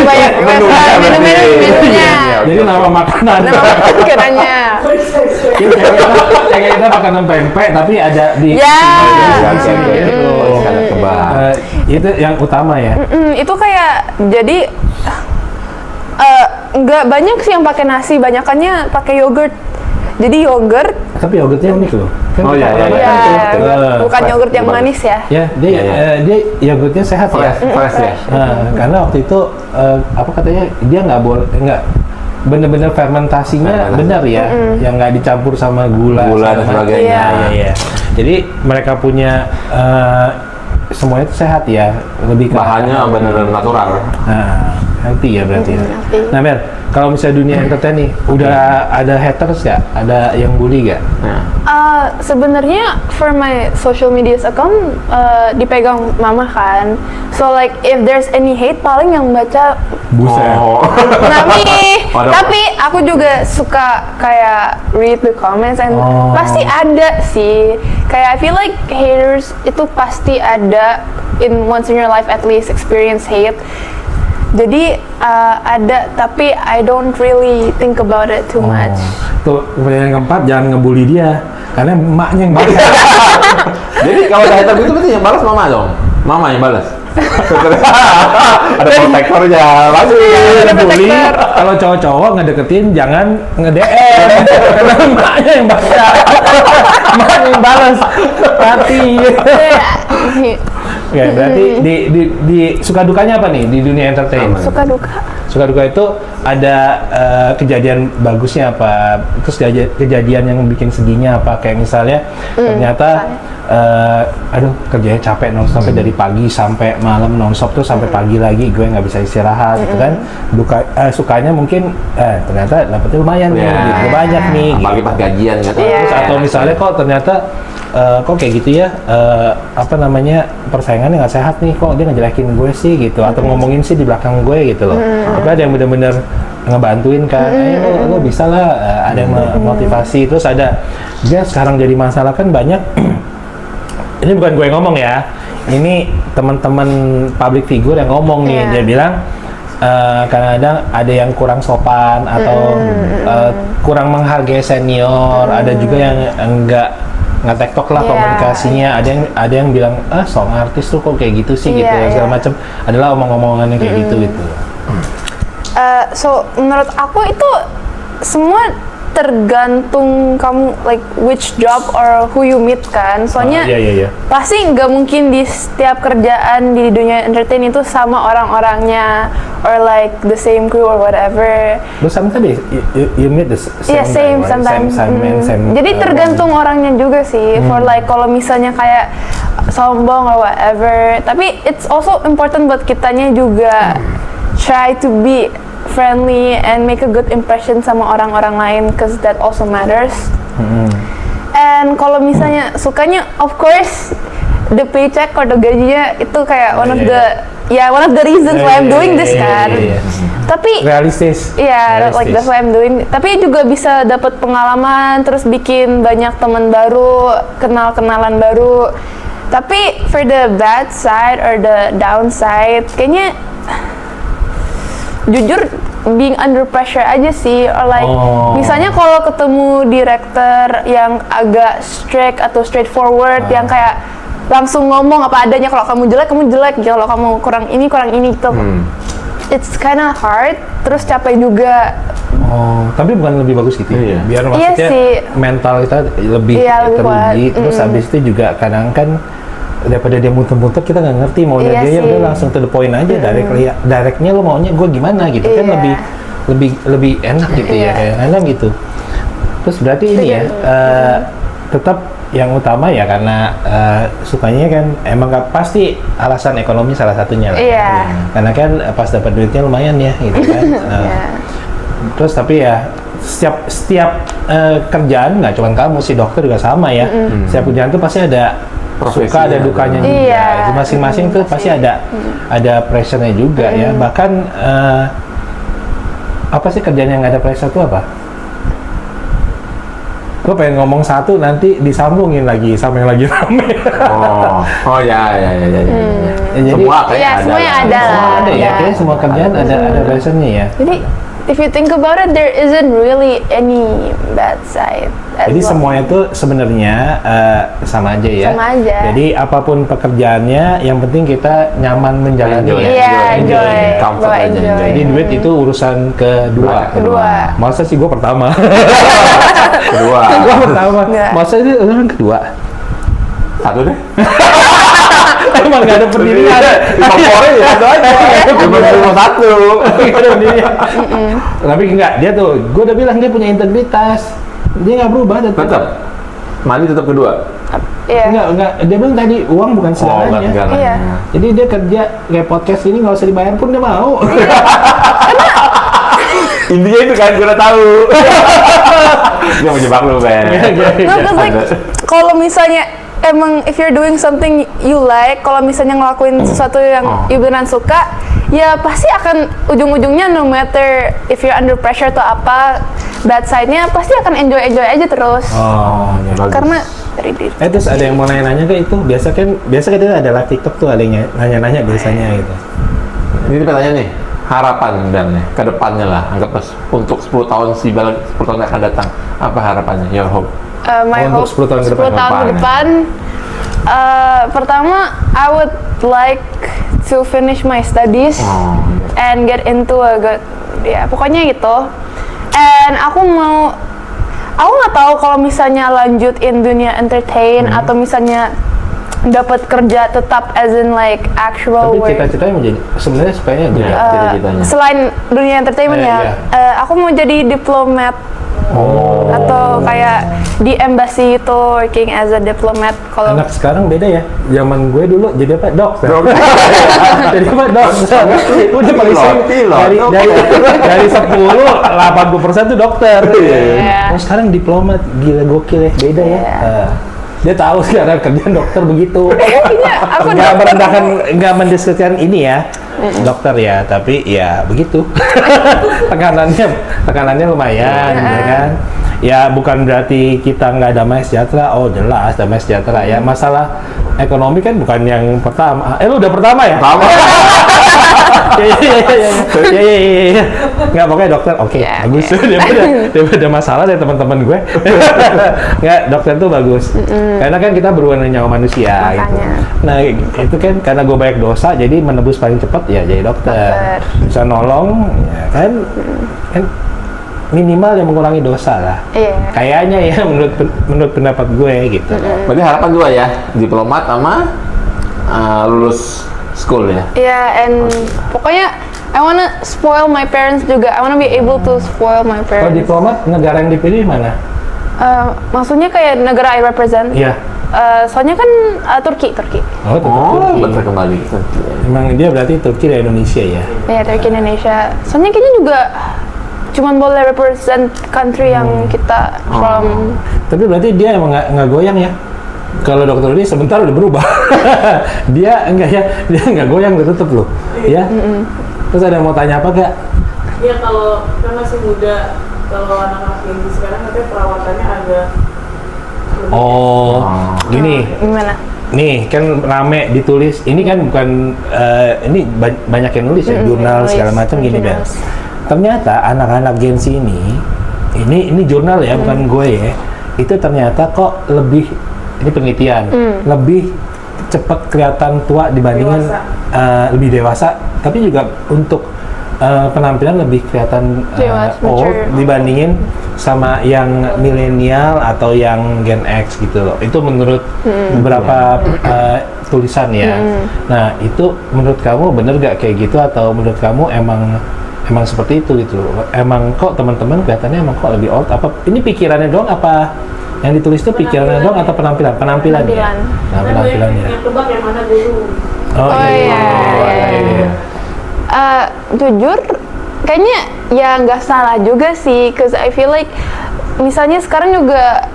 Banyak menu-menunya. Jadi nama makanan. Nama makanannya. Kayak kita makanan pempek tapi ada di Iskandar Kebab. Itu yang utama ya. Itu kayak jadi nggak banyak sih yang pakai nasi, banyakannya pakai yogurt. Jadi yogurt. Tapi yogurtnya unik loh. Kan Bukan yogurt yang manis ya. Ya, dia yogurtnya sehat ya. Fresh ya. Karena waktu itu apa katanya dia nggak bener-bener fermentasinya benar ya, yang nggak dicampur sama gula dan sebagainya. Iya. Jadi mereka punya semuanya itu sehat ya, lebih bahannya benar-benar natural. Nah, healthy ya berarti. Nah, Mer, kalau misalnya dunia entertain nih, udah ada haters nggak? Ada yang bully nggak? Sebenarnya for my social media account dipegang mama kan. So like if there's any hate paling yang baca buset. Tapi aku juga suka kayak read the comments and pasti ada sih. Kayak I feel like haters itu pasti ada in once in your life at least experience hate. Jadi ada, tapi I don't really think about it too much. Tuh, yang keempat, jangan ngebully dia, karena emaknya yang balas. Jadi kalau ada hater gitu berarti yang balas mama dong? Mama yang balas? Ada protektornya, bagus. Ada bully, kalau cowok-cowok ngedeketin jangan nge-DM, karena emaknya yang balas. Emaknya yang balas, hati. Oke, berarti di suka dukanya apa nih di dunia entertain? Suka duka itu ada kejadian bagusnya apa? Terus kejadian yang bikin sedihnya apa? Kayak misalnya ternyata aduh kerjanya capek nonstop sampai dari pagi sampai malam nonstop tuh sampai pagi lagi gue nggak bisa istirahat gitu kan. Sukanya mungkin ternyata dapetnya lumayan nih, gitu, banyak nih. Apalagi pas gajian kan. Terus atau misalnya kok ternyata kok kayak gitu ya, apa namanya, persaingannya nggak sehat nih, kok dia ngejelekin gue sih gitu, atau ngomongin sih di belakang gue gitu loh. Tapi ada yang bener-bener ngebantuin kan, lo bisa lah, ada yang motivasi. Terus ada dia sekarang jadi masalah kan banyak. Ini bukan gue yang ngomong ya, ini teman-teman public figure yang ngomong nih. Dia bilang kadang-kadang ada yang kurang sopan atau kurang menghargai senior, ada juga yang enggak ngetektok lah komunikasinya. Ada yang bilang song artis tuh kok kayak gitu sih gitu segala macam, adalah omong-omongan yang kayak gitu. So menurut aku itu semua tergantung kamu like which job or who you meet kan. Soalnya pasti nggak mungkin di setiap kerjaan di dunia entertain itu sama orang-orangnya or like the same crew or whatever. But sometimes you meet the same sometimes. Same Jadi tergantung orangnya juga sih. For like kalau misalnya kayak sombong or whatever. Tapi it's also important buat kitanya juga try to be friendly and make a good impression sama orang-orang lain, cause that also matters. And kalau misalnya sukanya, of course, the paycheck or the gajinya itu kayak one of the reasons why I'm doing this kan. Tapi realistis. Like that's why I'm doing. Tapi juga bisa dapat pengalaman, terus bikin banyak teman baru, kenalan baru. Tapi for the bad side or the downside, kayaknya jujur being under pressure aja sih, or like misalnya kalau ketemu director yang agak strict atau straightforward, yang kayak langsung ngomong apa adanya, kalau kamu jelek, kalau kamu kurang ini gitu. It's kinda hard, terus capek juga. Tapi bukan lebih bagus gitu ya? Biar maksudnya mental kita lebih teruji, terus habis itu juga kadang kan daripada dia muter-muter kita nggak ngerti maunya dia, udah langsung to the point aja, directnya lo maunya gue gimana gitu kan, lebih enak gitu ya, kayak kadang gitu. Terus berarti ini ya tetap yang utama ya karena sukanya kan emang pasti alasan ekonomi salah satunya lah. Iya. Karena kan pas dapat duitnya lumayan ya gitu kan. Terus tapi ya setiap kerjaan nggak cuma kamu sih, dokter juga sama ya. Setiap kerjaan tuh pasti ada suka ada dukanya juga. Iya. Itu masing-masing tuh pasti ada pressure-nya juga ya. Bahkan apa sih kerjaan yang nggak ada pressure tuh apa? Gue pengen ngomong satu nanti disambungin lagi sama yang lagi rame. Oh ya. Jadi, Semua kayak Iya, ada. semuanya lah. ada lah. semua ada ya, Ada. kayaknya semua kerjaan ada pressure-nya ya. Jadi if you think about it, there isn't really any bad side. Jadi semuanya itu sebenarnya sama aja ya. Sama aja. Jadi apapun pekerjaannya, yang penting kita nyaman menjalani. Enjoy. Ya. Iya, enjoy. Comfort Bawa aja, enjoy. enjoy. Jadi duit itu urusan kedua. Masa sih gue pertama? Kedua. Gue pertama. Enggak. Masa itu urusan kedua? Satu deh. Emang gak ada pendirian. Favorit ya satu aja. Cuma satu. Gak ada pendirian. Tapi enggak, dia tuh, gue udah bilang dia punya integritas. Dia nggak berubah Tetap. Mandi tetap kedua. Iya. Enggak. Dia bilang tadi uang bukan segalanya. segalanya. Iya. Jadi dia kerja kayak podcast ini nggak usah dibayar pun dia mau. Intinya itu kan gue udah tahu. Dia mau jebak lu, Ben. No, cause like kalau misalnya emang if you're doing something you like, kalau misalnya ngelakuin sesuatu yang you beneran suka, ya pasti akan ujung-ujungnya no matter if you're under pressure atau apa, bad side-nya pasti akan enjoy aja terus. Oh, ya. Bagus. Karena dari diri. Terus ada yang mau nanya-nanya ke itu? Biasa kan ada live TikTok tuh ada yang nanya-nanya biasanya gitu. Ini pertanyaan nih, harapan dan ke depannya lah, anggap untuk 10 tahun 10 tahun yang akan datang. Apa harapannya? Your hope. My Untuk hope 10 tahun ke depan. 10 tahun ke depan, pertama I would like to finish my studies and get into a good, ya pokoknya gitu. And aku nggak tahu kalau misalnya lanjut in dunia entertain atau misalnya dapat kerja tetap as in like actual Tapi work. cita-citanya mau jadi sebenarnya supaya jadi Cita-citanya. Selain dunia entertainment ya, iya. aku mau jadi diplomat atau kayak di embassy itu working as a diplomat. Kalau Anak sekarang beda ya. Zaman gue dulu jadi apa? Dokter. Jadi apa? Dokter. Udah paling sering dari 10, 80% tuh dokter. Iya. Oh, sekarang diplomat, gila gokil ya, beda ya. Dia tahu sekarang kerjaan dokter begitu. aku Nggak mendeskripsikan ini ya, dokter ya, tapi ya begitu. tekanannya lumayan, ya kan? Ya bukan berarti kita nggak damai sejahtera. Oh jelas damai sejahtera ya. Masalah ekonomi kan bukan yang pertama. Lu udah pertama ya? Pertama. Iya. Nggak, pokoknya dokter. Oke, Ya, bagus. Dia ada masalah dari teman-teman gue. Nggak, dokter tuh bagus. Karena kan kita berhubungan dengan nyawa manusia. Gitu. Makanya. Nah, itu kan karena gue banyak dosa, jadi menebus paling cepat ya jadi dokter. Bisa nolong, ya kan? Kan minimal yang mengurangi dosa lah. Iya. Kayaknya ya menurut pendapat gue gitu. Berarti harapan dua ya, diplomat sama lulus school ya. Yeah, and pokoknya I wanna spoil my parents juga. I wanna be able to spoil my Kalau parents. diplomat, negara yang dipilih mana? Maksudnya kayak negara I represent. Iya. Soalnya kan Turki. Oh, tetap Turki. Bentar kembali. Emang dia berarti Turki dari Indonesia ya? Ya, Turki Indonesia. Soalnya kayaknya juga cuman boleh represent country yang kita from. Tapi berarti dia emang nggak goyang ya? Kalau dokter ini sebentar udah berubah. Dia enggak ya? Dia nggak goyang, udah tetep loh. Ya? Terus ada yang mau tanya apa gak? Iya, kalau kan masih muda, kalau anak-anak yang di sekarang katanya perawatannya agak lebih Oh, gini. Gimana? Nih kan rame ditulis. Ini kan bukan ini banyak yang nulis ya, jurnal segala macam gini Ben. Jurnals. Ternyata anak-anak Gen Z ini jurnal ya, bukan gue ya. Itu ternyata kok lebih, ini penelitian, lebih cepat kelihatan tua dibandingin lebih dewasa, tapi juga untuk penampilan lebih kelihatan old mature. dibandingin sama yang milenial atau yang Gen X gitu loh. Itu menurut beberapa tulisan ya. Nah, itu menurut kamu bener gak kayak gitu, atau menurut kamu emang seperti itu gitu? Emang kok teman-teman kelihatannya emang kok lebih old? Apa ini pikirannya doang, apa Yang ditulis itu pikirannya dong atau penampilan? Penampilan. Ya. Nah, penampilannya. Yang tebak yang mana dulu. Oh iya. Jujur, kayaknya ya nggak salah juga sih, cause I feel like misalnya sekarang juga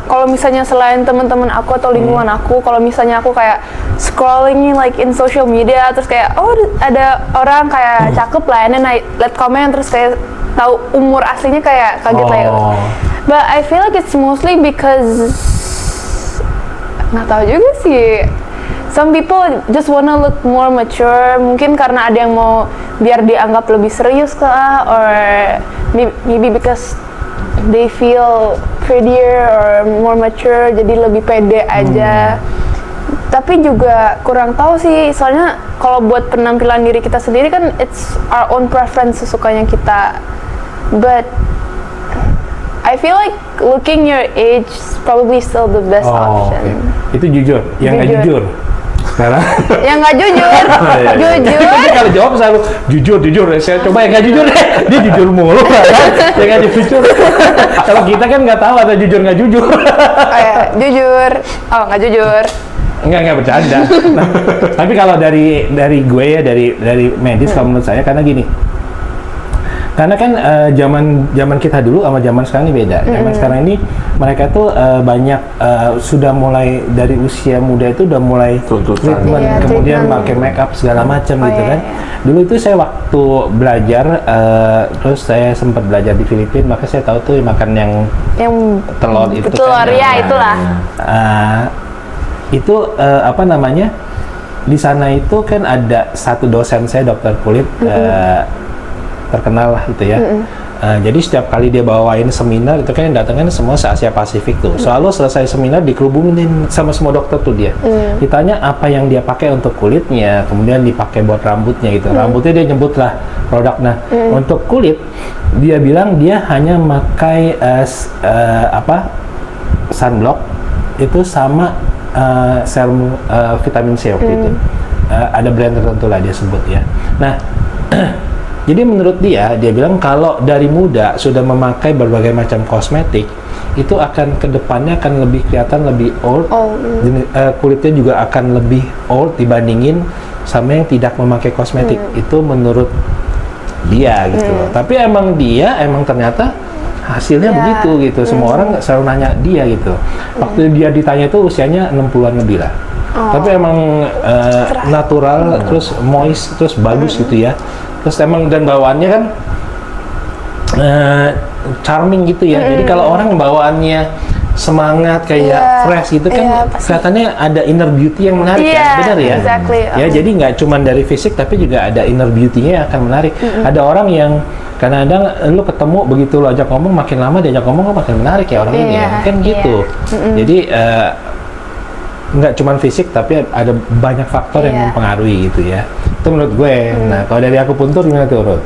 kalau misalnya selain teman-teman aku atau lingkungan aku, kalau misalnya aku kayak scrolling like in social media, terus kayak oh ada orang kayak cakep lah, and then I liat komen terus kayak tahu umur aslinya kayak kaget lah. But I feel like it's mostly because nggak tahu juga sih. Some people just wanna look more mature, mungkin karena ada yang mau biar dianggap lebih serius kah, or maybe because they feel prettier or more mature, jadi lebih pede aja. Tapi juga kurang tahu sih, soalnya kalau buat penampilan diri kita sendiri kan it's our own preference, sesukanya kita. But I feel like looking your age is probably still the best option. Okay. Itu jujur, yang nggak jujur. Sekarang yang nggak jujur, jujur. Tapi kalau jawab selalu jujur. Saya coba yang nggak jujur deh. Dia jujur mulu kan? Yang nggak jujur. Kalau kita kan nggak tahu ada jujur nggak jujur. Jujur. Oh nggak jujur. Enggak bercanda. Nah, tapi kalau dari gue ya, dari medis kalau menurut saya, karena gini. Karena kan zaman kita dulu sama zaman sekarang ini beda. Zaman sekarang ini mereka tuh banyak sudah mulai dari usia muda itu udah mulai treatment, kemudian pakai make up segala macam gitu kan. Dulu itu saya waktu belajar, terus saya sempat belajar di Filipina, maka saya tahu tuh makan yang telur itu. Telur ya itulah. Itu apa namanya? Di sana itu kan ada satu dosen saya, dokter kulit. Terkenal lah itu ya. Jadi setiap kali dia bawain seminar itu kan yang datangnya semua se-Asia Pasifik tuh. Selalu selesai seminar dikerubungin sama semua dokter tuh dia. Ditanya apa yang dia pakai untuk kulitnya, kemudian dipakai buat rambutnya gitu. Rambutnya dia nyebut lah produk. Nah, untuk kulit dia bilang dia hanya pakai sunblock itu sama serum vitamin C waktu itu. Ada brand tertentu lah dia sebut ya. Nah, jadi menurut dia bilang kalau dari muda sudah memakai berbagai macam kosmetik, itu akan kedepannya akan lebih kelihatan lebih old, kulitnya juga akan lebih old dibandingin sama yang tidak memakai kosmetik. Itu menurut dia gitu loh. Tapi emang ternyata hasilnya begitu gitu. Semua orang selalu nanya dia gitu. Waktu dia ditanya itu usianya 60-an lebih lah. Tapi emang natural, terus moist, terus bagus gitu ya. Terus emang dan bawaannya kan charming gitu ya. Jadi kalau orang bawaannya semangat kayak fresh gitu kan, kelihatannya ada inner beauty yang menarik kan, benar ya? Exactly. Ya jadi nggak cuma dari fisik tapi juga ada inner beauty-nya yang akan menarik. Ada orang yang kadang-kadang lu ketemu begitu lu ajak ngomong, makin lama diajak ngomong makin menarik ya orang ini ya. Kan gitu. Jadi nggak cuma fisik tapi ada banyak faktor yang mempengaruhi gitu ya. Itu menurut gue. Nah, kalau dari aku Puntur gimana tuh, Rod?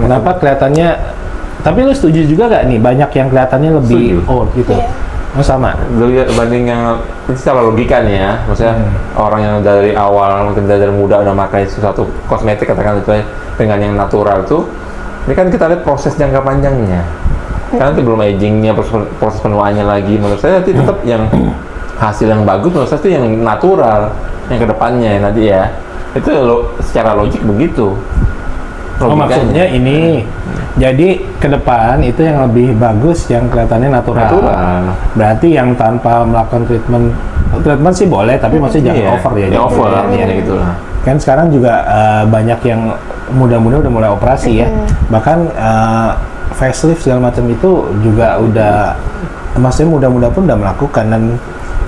Kenapa kelihatannya? Tapi lu setuju juga gak nih banyak yang kelihatannya lebih old gitu? Oh sama. Dibanding yang secara logika nih ya, maksudnya orang yang dari awal mungkin dari muda udah pakai sesuatu kosmetik katakan itu dengan yang natural tuh, ini kan kita lihat proses jangka panjangnya. Karena nanti belum agingnya, proses penuaannya lagi. Menurut saya nanti tetap yang hasil yang bagus menurut saya itu yang natural, yang kedepannya nanti ya. Itu secara logik begitu. Maksudnya ini, jadi ke depan itu yang lebih bagus yang kelihatannya natural. Berarti yang tanpa melakukan treatment sih boleh, tapi maksudnya jangan over ya. Jangan over ya gitu lah. Kan sekarang juga banyak yang muda-muda udah mulai operasi ya. Bahkan facelift segala macam itu juga udah, maksudnya muda-muda pun udah melakukan. Dan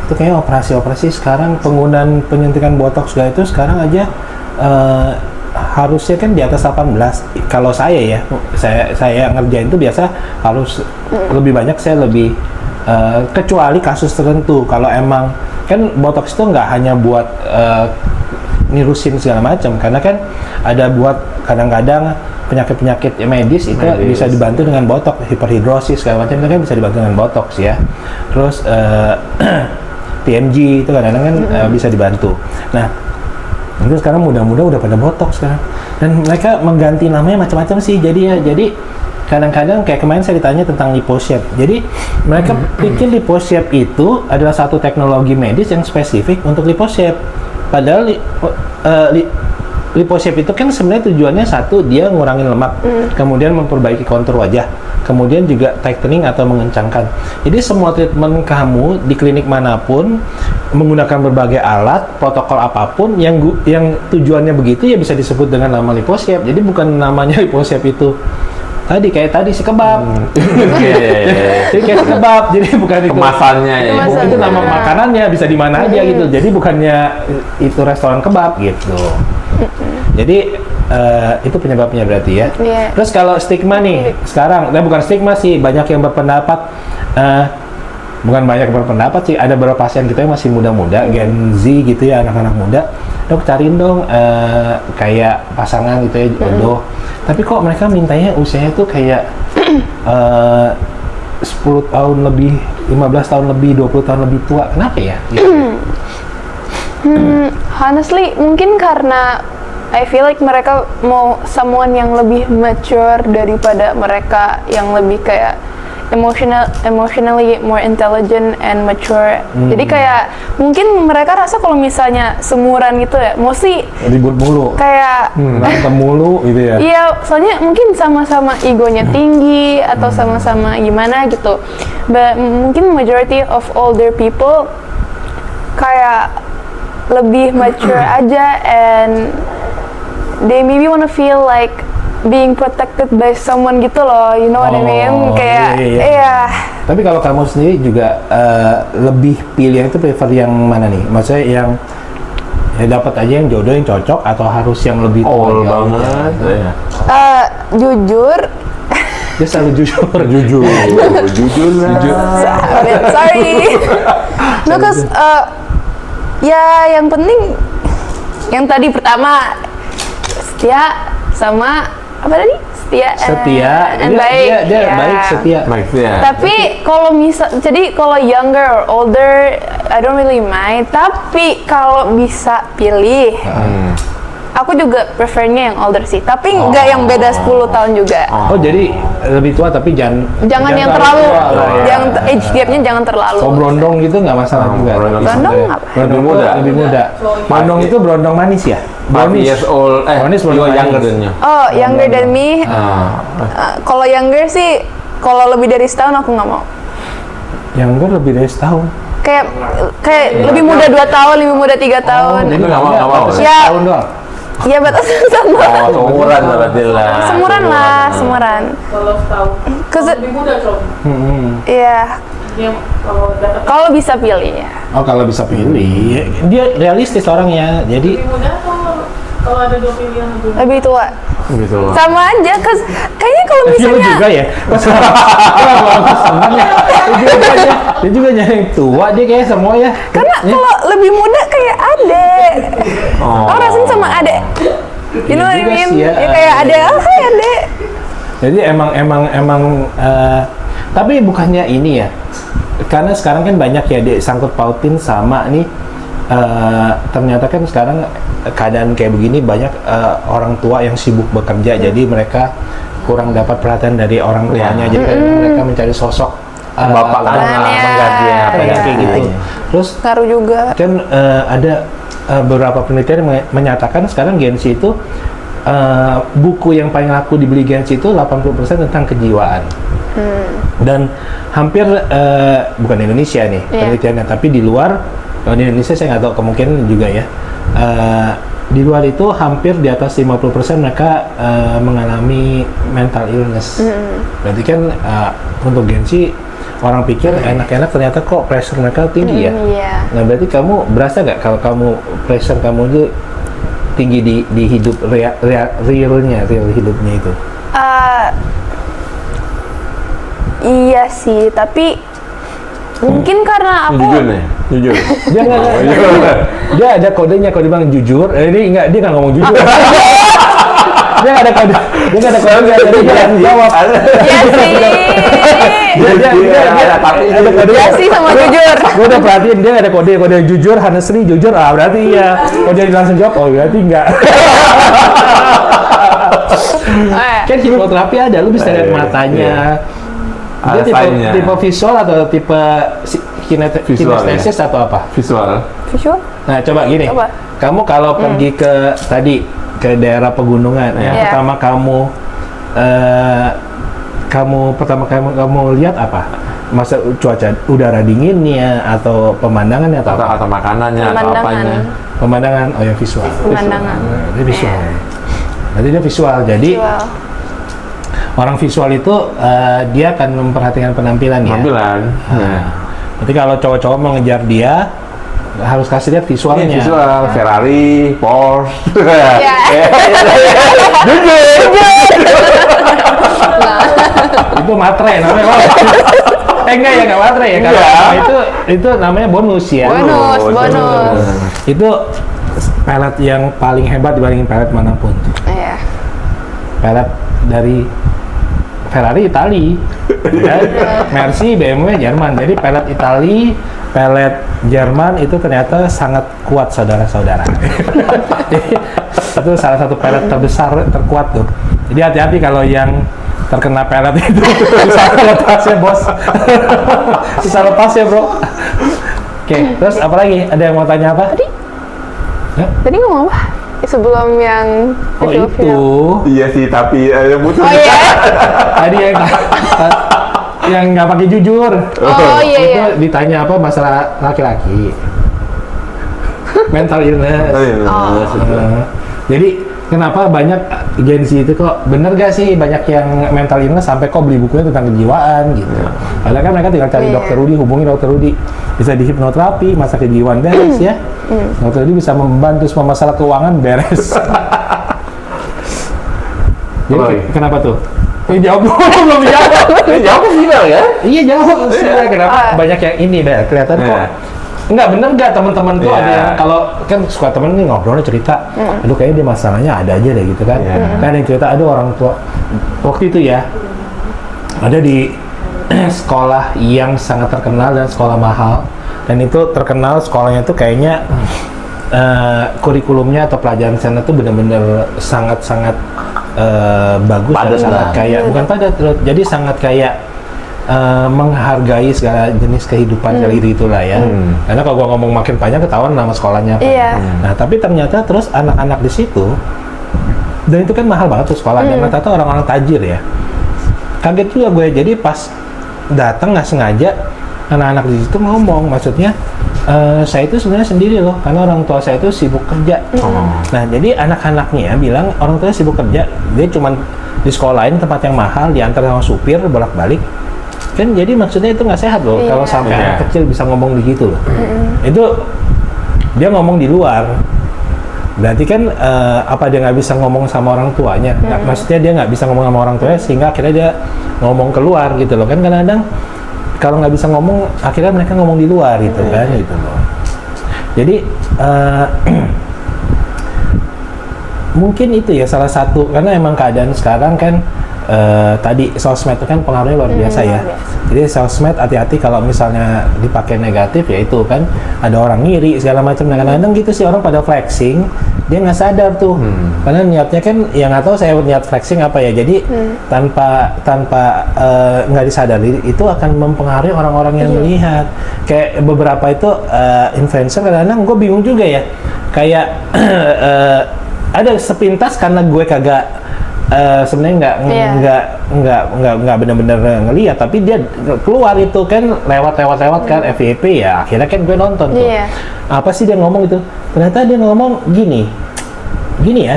itu kayaknya operasi-operasi sekarang penggunaan penyuntikan botox segala itu sekarang aja harusnya kan di atas 18. Kalau saya ngerjain itu biasa harus lebih banyak, saya lebih kecuali kasus tertentu. Kalau emang kan botox itu nggak hanya buat nirusin segala macam, karena kan ada buat kadang-kadang penyakit-penyakit medis itu bisa dibantu dengan botox, hiperhidrosis segala macam itu kan bisa dibantu dengan botox ya. Terus TMG itu kadang-kadang kan bisa dibantu. Nah, itu sekarang muda-muda udah pada botox sekarang, dan mereka mengganti namanya macam-macam sih. Jadi kadang-kadang kayak kemarin saya ditanya tentang liposhape. Jadi mereka pikir liposhape itu adalah satu teknologi medis yang spesifik untuk liposhape. Padahal liposhape itu kan sebenarnya tujuannya satu, dia ngurangin lemak, kemudian memperbaiki kontur wajah, kemudian juga tightening atau mengencangkan. Jadi semua treatment kamu di klinik manapun menggunakan berbagai alat, protokol apapun yang tujuannya begitu ya bisa disebut dengan nama liposhape. Jadi bukan namanya liposhape itu kayak tadi si kebab. Jadi kayak si kebab. Jadi bukan itu kemasannya ya. Itu nama makanannya, bisa di mana aja gitu. Jadi bukannya itu restoran kebab gitu. Jadi itu penyebabnya berarti ya. Yeah. Terus kalau stigma nih sekarang, bukan stigma sih, banyak yang berpendapat, bukan banyak berpendapat sih, ada beberapa pasien kita yang masih muda-muda, Gen Z gitu ya, anak-anak muda, dok cariin dong kayak pasangan gitu ya, jodoh. Tapi kok mereka mintanya usianya tuh kayak 10 tahun lebih, 15 tahun lebih, 20 tahun lebih tua. Kenapa ya? Gitu. Honestly, mungkin karena I feel like mereka mau someone yang lebih mature daripada mereka yang lebih kayak emotionally more intelligent and mature. Jadi kayak mungkin mereka rasa kalau misalnya seumuran gitu ya, mostly ribut mulu, kayak berantem mulu gitu ya. Iya, soalnya mungkin sama-sama egonya tinggi atau sama-sama gimana gitu. But mungkin majority of older people kayak lebih mature aja, and they maybe wanna feel like being protected by someone gitu loh, you know what I mean? Kayak, iya. Tapi kalau kamu sendiri juga lebih pilih itu prefer yang mana nih? Maksudnya yang ya dapat aja yang jodoh yang cocok atau harus yang lebih tua banget? Jujur. Dia selalu jujur. Jujur lah. Sorry. No, cause ya yang penting yang tadi pertama setia sama apa tadi? Setia and baik. Dia baik, setia. Tapi kalau jadi kalau younger or older, I don't really mind. Tapi kalau bisa pilih, aku juga prefernya yang older sih. Tapi nggak yang beda 10 tahun juga. Oh, jadi lebih tua tapi jangan yang terlalu age gapnya jangan terlalu. Oh, brondong gitu nggak masalah juga. Brondong apa? Lebih muda. Brondong itu brondong manis ya? 5 years old, you are younger than you. Oh, younger than me. Kalau younger sih, kalau lebih dari setahun aku nggak mau. Younger lebih dari setahun? Kayak lebih muda 2 tahun, lebih muda 3 tahun. Jadi nggak mau. Ya, setahun doang? iya batasan sama. Seumuran berarti lah. Seumuran. Kalau setahun, lebih muda coba. Iya. Kalau bisa pilih ya. Oh, kalau bisa pilih, dia realistis orangnya. Jadi lebih muda atau kalau ada 2 pilihan lebih tua? Gitu. Sama aja, kayaknya kalau misalnya juga ya. Dia juga nyari yang tua, dia kayak semua ya. Karena kalau lebih muda kayak adek. Oh, rasanya sama adek. You know what I mean? Ya kayak adek, hai adek. Jadi emang tapi bukannya ini ya. Karena sekarang kan banyak ya disangkut pautin sama nih, ternyata kan sekarang keadaan kayak begini banyak orang tua yang sibuk bekerja, jadi mereka kurang dapat perhatian dari orang tuanya, jadi mereka mencari sosok bapak menggantinya kayak gitu. Terus ngaruh juga kan ada beberapa penelitian yang menyatakan sekarang Gen Z itu buku yang paling laku dibeli Gen Z itu 80% tentang kejiwaan. Dan hampir bukan Indonesia nih penelitiannya, tapi di luar, kalau di Indonesia saya nggak tahu, kemungkinan juga ya. Di luar itu hampir di atas 50% mereka mengalami mental illness. Berarti kan untuk Gen Z, orang pikir enak-enak, ternyata kok pressure mereka tinggi ya. Nah, berarti kamu berasa nggak kalau kamu pressure kamu itu tinggi di hidup real hidupnya itu? Iya sih, tapi mungkin karena aku jujur. Dia ada kodenya, kode bang jujur. Dia nggak ngomong jujur. Dia nggak ada kode, jadi dia jawab. Iya sih. Dia ada kode. Iya sih sama jujur. Gue udah perhatiin dia ada kode jujur, honestly jujur. Berarti iya. Kalau dia langsung jawab, oh berarti enggak. Kan hipnoterapi ada, lu bisa lihat matanya. Dia tipe visual atau tipe kinestesis atau apa? Visual. Nah, coba gini. Kamu kalau pergi ke tadi ke daerah pegunungan, yang pertama kamu lihat apa? Masa cuaca udara dinginnya atau pemandangannya atau makanannya atau apanya? Pemandangan. Oh ya, visual. Pemandangan. Dia visual. Jadi dia visual. Jadi orang visual itu dia akan memperhatikan penampilan ya. Berarti kalau cowok-cowok mau ngejar dia harus kasih lihat visualnya. Visual, Ferrari, Porsche. Itu matre namanya. Enggak matre ya. Kalau itu namanya bonus ya. Bonus. Itu pelet yang paling hebat dibandingin pelet manapun. Iya. Pelet dari Ferrari Itali, Mercy BMW Jerman. Jadi pelet Itali, pelet Jerman itu ternyata sangat kuat saudara-saudara. Jadi itu salah satu pelet terbesar, terkuat tuh. Jadi hati-hati kalau yang terkena pelet itu susah lepas ya bos. Susah lepas ya bro. Oke, terus apa lagi? Ada yang mau tanya apa? Tadi ngomong apa? Sebelum yang itu. Iya sih, tapi butuh. Oh iya. Tadi yang nggak pakai jujur. Oh iya. Itu ditanya apa masalah laki-laki. Mental illness. Jadi kenapa banyak Gen Z itu kok bener gak sih banyak yang mental illness sampai kok beli bukunya tentang kejiwaan gitu. Padahal kan mereka tinggal cari Dokter Rudi, hubungi Dokter Rudi. Bisa di hipnoterapi, masalah kejiwaan beres ya. Dokter Rudi bisa membantu semua masalah keuangan beres. Jadi kenapa tuh? Jawab belum jawab. Jawab sih ya? Iya jawab. Kenapa banyak yang ini Bel? Kelihatan kok. Enggak bener nggak teman-teman tuh ada yang kalau kan suka temen nih ngobrolnya cerita, aduh kayaknya dia masalahnya ada aja deh gitu kan. Kan yang cerita ada orang tua waktu itu ya ada di sekolah yang sangat terkenal dan sekolah mahal, dan itu terkenal sekolahnya tuh kayaknya kurikulumnya atau pelajaran sana tuh benar-benar sangat-sangat bagus, sangat kayak bukan padat, jadi sangat kayak menghargai segala jenis kehidupan kali itulah ya. Karena kalau gua ngomong makin panjang ketahuan nama sekolahnya apa. Nah tapi ternyata terus anak-anak di situ, dan itu kan mahal banget tuh sekolah, dan ternyata orang-orang tajir ya. Kaget juga gue, jadi pas datang nggak sengaja anak-anak di situ ngomong, maksudnya saya itu sebenarnya sendiri loh, karena orang tua saya itu sibuk kerja. Nah jadi anak-anaknya bilang orang tuanya sibuk kerja, dia cuman di sekolahin tempat yang mahal, diantar sama supir bolak-balik. Kan jadi maksudnya itu nggak sehat loh kalau sampai anak kecil bisa ngomong begitu loh. Itu dia ngomong di luar, berarti kan apa dia nggak bisa ngomong sama orang tuanya? Maksudnya dia nggak bisa ngomong sama orang tuanya sehingga akhirnya dia ngomong keluar gitu loh. Kan kadang-kadang kalau nggak bisa ngomong akhirnya mereka ngomong di luar gitu kan gitu loh. Jadi mungkin itu ya salah satu, karena emang keadaan sekarang kan tadi sosmed itu kan pengaruhnya luar biasa ya. Jadi sosmed hati-hati kalau misalnya dipakai negatif ya itu kan ada orang ngiri segala macam. Kadang-kadang gitu sih orang pada flexing, dia nggak sadar tuh. Karena niatnya kan ya nggak tahu saya niat flexing apa ya. Jadi tanpa nggak disadari itu akan mempengaruhi orang-orang yang melihat. Kayak beberapa itu influencer kadang-kadang gue bingung juga ya. Kayak ada sepintas karena gue kagak sebenarnya nggak benar-benar ngelihat, tapi dia keluar itu kan lewat kan FYP ya, akhirnya kan gue nonton tuh. Apa sih dia ngomong itu? Ternyata dia ngomong gini ya,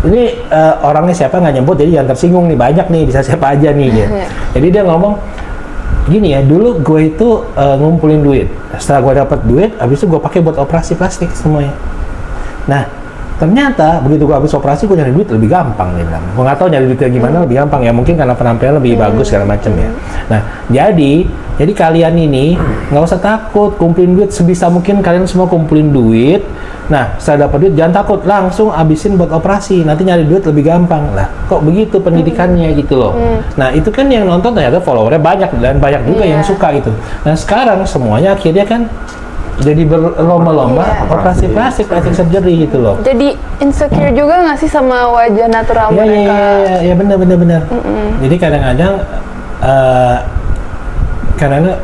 ini orangnya siapa nggak nyebut, jadi yang tersinggung nih banyak nih, bisa siapa aja nih dia. Jadi dia ngomong gini ya, dulu gue itu ngumpulin duit, setelah gue dapat duit, habis itu gue pakai buat operasi plastik semuanya. Nah ternyata begitu gue habis operasi gue nyari duit lebih gampang, dia bilang. Gue nggak tahu nyari duitnya gimana lebih gampang ya, mungkin karena penampilan lebih bagus segala macam ya. Nah jadi kalian ini nggak usah takut kumpulin duit, sebisa mungkin kalian semua kumpulin duit. Nah setelah dapat duit jangan takut, langsung habisin buat operasi, nanti nyari duit lebih gampang lah. Kok begitu pendidikannya gitu loh. Nah itu kan yang nonton ternyata followernya banyak dan banyak juga yang suka gitu. Nah sekarang semuanya akhirnya kan jadi berlomba-lomba operasi plastik surgery gitu loh. Jadi insecure juga nggak sih sama wajah natural mereka? Iya benar. Jadi kadang-kadang karena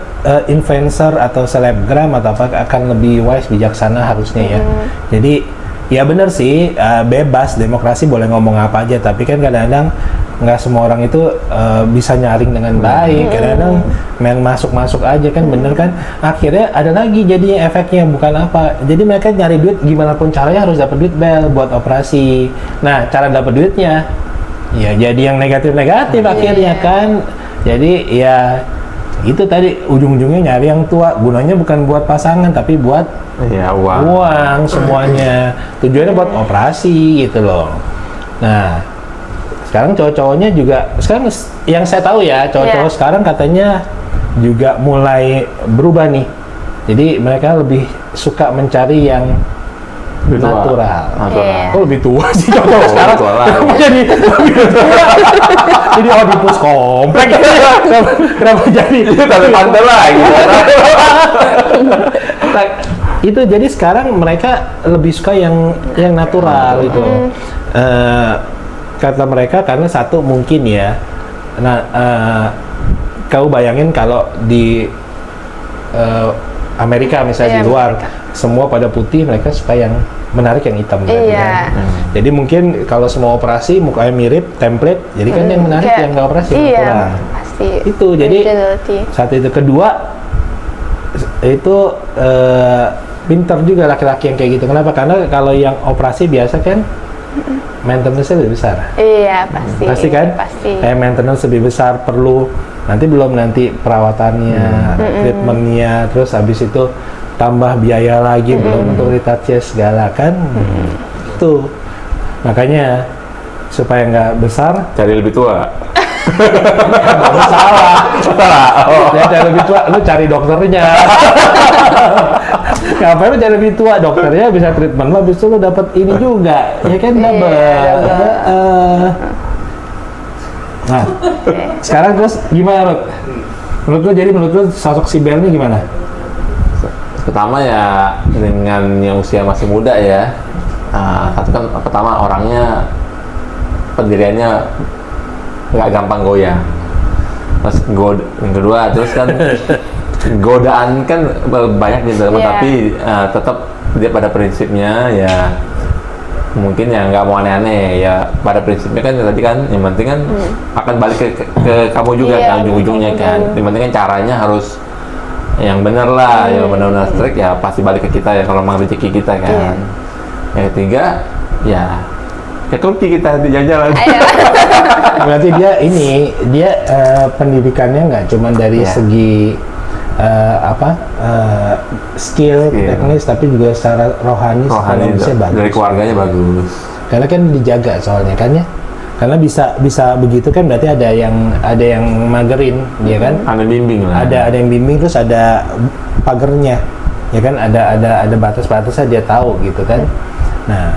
influencer atau selebgram atau apa akan lebih wise, bijaksana harusnya ya. Jadi ya benar sih, bebas, demokrasi boleh ngomong apa aja, tapi kan kadang-kadang nggak semua orang itu bisa nyaring dengan baik. Kadang-kadang main masuk aja kan, bener kan, akhirnya ada lagi jadinya efeknya bukan apa, jadi mereka nyari duit gimana pun caranya harus dapat duit Bel buat operasi. Nah, cara dapat duitnya ya jadi yang negatif akhirnya kan. Jadi ya itu tadi ujung-ujungnya nyari yang tua, gunanya bukan buat pasangan tapi buat uang semuanya, tujuannya buat operasi gitu loh. Nah, sekarang cowok-cowoknya juga, sekarang yang saya tahu ya, cowok-cowok sekarang katanya juga mulai berubah nih. Jadi mereka lebih suka mencari yang natural. Oh, lebih tua sih cowok sekarang. Kenapa jadi lebih tua? Jadi Oedipus komplek. Kenapa jadi? Itu tapi pantai lagi. Nah, itu jadi sekarang mereka lebih suka yang natural gitu. Kata mereka karena satu mungkin ya. Nah, kau bayangin kalau di Amerika misalnya di luar semua pada putih, mereka suka yang menarik yang hitam kan. Jadi mungkin kalau semua operasi mukanya mirip template, jadi kan yang menarik yang nggak operasi kurang. Pasti. Itu jadi satu itu, kedua itu pinter juga laki-laki yang kayak gitu. Kenapa? Karena kalau yang operasi biasa kan maintenance-nya lebih besar. Iya, pasti. Pasti kan? Pasti. Kayak maintenance lebih besar, perlu nanti perawatannya, treatmentnya, terus habis itu tambah biaya lagi, belum untuk retouch segala kan. Tuh. Makanya supaya nggak besar, cari lebih tua. salah. Ya, cari lebih tua, lu cari dokternya. Ngapain lu cari lebih tua, dokternya bisa treatment lo, habis itu lu dapat ini juga, ya kan double. Nah, sekarang terus gimana menurut lu sosok si Bel ini gimana? Pertama ya dengan yang usia masih muda ya. Satu kan pertama orangnya pendiriannya nggak gampang goyah. Terus yang kedua terus kan godaan kan banyak gitu, tapi tetap dia pada prinsipnya ya mungkin ya nggak mau aneh-aneh ya, pada prinsipnya kan tadi kan yang penting kan akan balik ke kamu juga kan ujung-ujungnya kan. Yang penting kan caranya harus yang benar lah, yang benar-benar strict ya pasti balik ke kita ya kalau memang rezeki kita kan. Yang ketiga ya ke Turki kita di jalan-jalan. Berarti dia pendidikannya nggak cuma dari segi skill teknis, tapi juga secara rohani psikologisnya bagus. Dari keluarganya bagus. Karena kan dijaga soalnya kan ya. Karena bisa begitu kan berarti ada yang magerin, ya kan? Ada bimbing lah. Ada yang bimbing, terus ada pagernya, ya kan? Ada batas-batasnya, dia tahu gitu kan. Nah,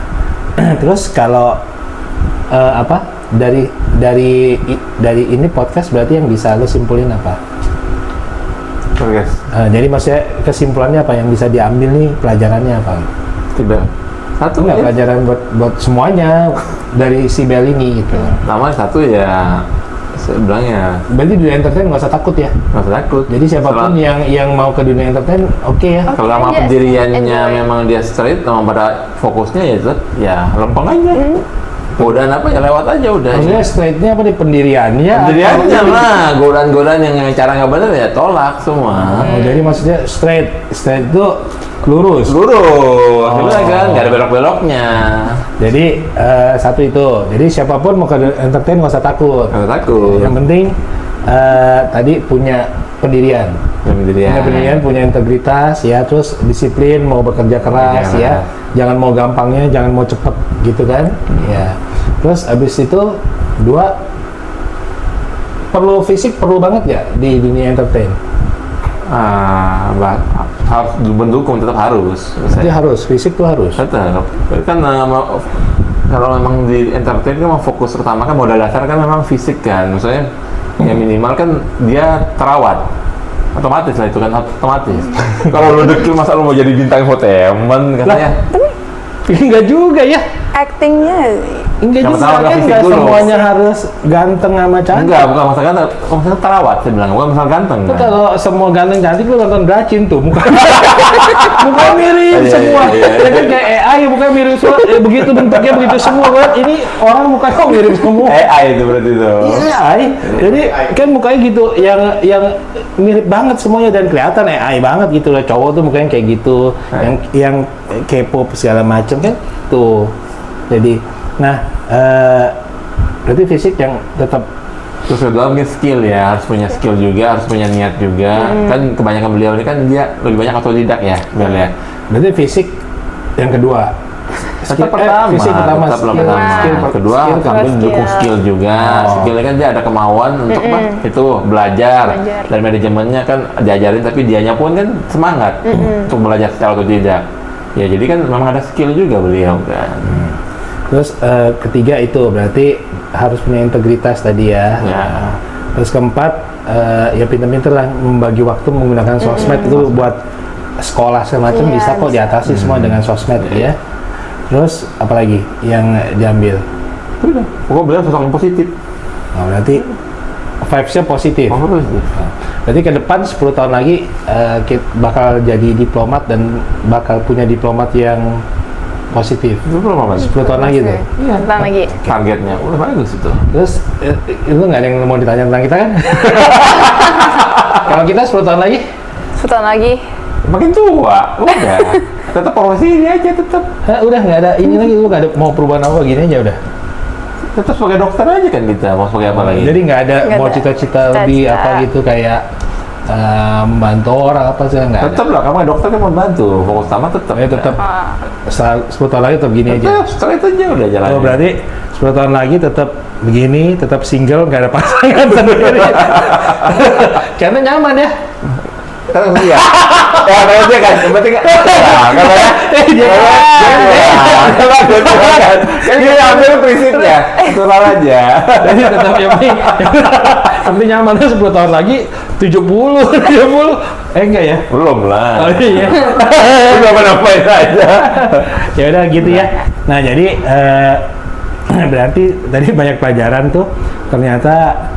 terus kalau dari ini podcast berarti yang bisa lo simpulin apa? Jadi maksudnya kesimpulannya apa yang bisa diambil nih, pelajarannya apa? Satu nggak pelajaran buat semuanya dari si Bel ini gitu. Nama satu ya sebenarnya. Berarti dunia entertain nggak usah takut ya? Nggak usah takut. Jadi siapapun yang mau ke dunia entertain, oke ya. Kalau sama pendiriannya memang dia straight, sama pada fokusnya ya tetap ya lempeng aja. Godaan apa ya lewat aja udah. Maksudnya straightnya apa nih, pendiriannya? Pendiriannya lah, godaan-godaan yang cara nggak benar ya tolak semua. Jadi maksudnya straight itu lurus. Sebenarnya kan nggak ada belok-beloknya. Jadi satu itu. Jadi siapapun mau ke entertain nggak usah takut. Nggak takut. Yang penting tadi punya pendirian. Punya pendirian, punya integritas ya, terus disiplin, mau bekerja keras ya. Jangan mau gampangnya, jangan mau cepet gitu kan. Ya. Terus abis itu dua, perlu fisik perlu banget ya di dunia entertain. Harus mendukung, tetap harus. Jadi harus fisik tuh harus. Tetap. Kan kalau memang di entertain kan fokus pertama kan modal dasar kan memang fisik kan. Maksudnya yang minimal kan dia terawat. Otomatis lah itu kan otomatis. Kalau lu dekil masa lu mau jadi bintang infotainment katanya. Enggak juga ya. Actingnya Enggak Yang juga pertama kan fisik nggak dulu. semuanya harus ganteng sama cantik. Enggak, bukan masalah ganteng. Masalah terawat saya bilang, bukan masalah ganteng. Tuh Kan? kalau semua ganteng cantik lu nonton Bracin tuh muka muka mirip Iya, semua. iya. Ya kan kayak AI muka mirip semua. Begitu bentuknya begitu semua kan. Ini orang mukanya kok mirip semua. AI itu berarti itu. Iya AI. Jadi kan mukanya gitu yang mirip banget semuanya dan kelihatan AI banget gitu loh. Cowok tuh mukanya kayak gitu. Yang K-pop segala macam kan tuh. Jadi berarti fisik yang tetap. Terus kedua mungkin skill ya, harus punya skill juga, harus punya niat juga. Kan kebanyakan beliau ini kan dia lebih banyak otodidak ya, Bel ya. Berarti fisik yang kedua. Tetap pertama, fisik pertama, tetap skill, pertama. skill Kedua, skill kami mendukung skill juga. Skillnya kan dia ada kemauan untuk itu belajar. Dan manajemennya kan diajarin, tapi dianya pun kan semangat untuk belajar secara otodidak. Ya jadi kan memang ada skill juga beliau kan. Terus ketiga itu berarti harus punya integritas tadi ya. Terus keempat ya pinter-pinter lah membagi waktu menggunakan sosmed itu buat sekolah segala macam bisa kok diatasi semua dengan sosmed ya. Terus apalagi yang diambil? Udah, pokoknya beliau sosok yang positif. Nah, berarti vibes-nya positif. Berarti ke depan 10 tahun lagi kita bakal jadi diplomat dan bakal punya diplomat yang positif. Itu belum apa? 10 tahun lagi tuh. Iya. Tentang lagi. Targetnya, udah bagus itu. Terus itu nggak ada yang mau ditanya tentang kita kan? Kalau kita 10 tahun lagi? 10 tahun lagi. Makin tua, udah. Tetap profesi ini aja tetap. Udah nggak ada ini lagi, lu nggak ada mau perubahan apa gini aja udah. Tetap sebagai dokter aja kan kita, mau sebagai apa lagi? Jadi nggak ada Nggak mau ada. cita-cita lebih Cita-cita. apa gitu kayak membantu orang apa sih nggak ada. Tetap lah, kamu dokter kan membantu. Fokus utama tetap. Ya tetap 10 tahun lagi tetap gini aja. Tetap, setelah itu aja udah jalan. Oh berarti 10 tahun lagi tetap begini, tetap single, nggak ada pasangan sendiri. Karena nyaman ya. Kan iya. Ya, kalau dia kan, yang penting kan. Kalau kan dia ambil prinsipnya, itulah aja. Jadi tetap yang penting nyaman tuh 10 tahun lagi 70. Enggak ya? Belum lah. Oh iya. Udah apa-apain aja. Ya udah gitu ya. Nah, jadi berarti tadi banyak pelajaran tuh. Ternyata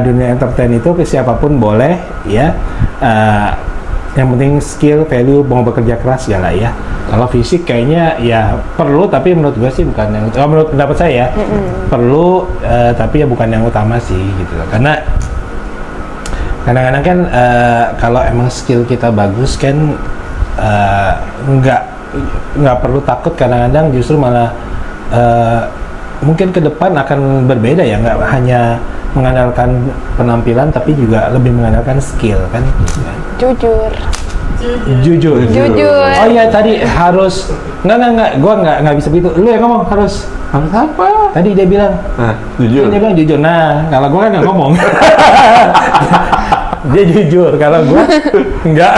dunia entertain itu ke siapapun boleh ya. Yang penting skill, value, mau bekerja keras ya lah ya. Kalau fisik kayaknya ya perlu, tapi menurut gue sih bukan yang menurut pendapat saya perlu, tapi ya bukan yang utama sih gitu. Karena kadang-kadang kan kalau emang skill kita bagus kan nggak perlu takut, kadang-kadang justru malah mungkin ke depan akan berbeda ya, nggak hanya mengandalkan penampilan tapi juga lebih mengandalkan skill kan. Jujur. Oh iya tadi harus nggak gua nggak bisa begitu. Lu yang ngomong harus apa? tadi dia bilang Jujur. dia bilang jujur. Nah kalau gua kan nggak ngomong. Dia jujur, kalau gua nggak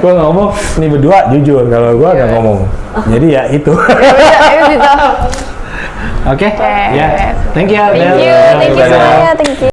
gua ngomong ini berdua jujur, kalau gua nggak ngomong. Jadi ya itu. Oke. Ya. Thank you. Thank you semuanya. Thank you.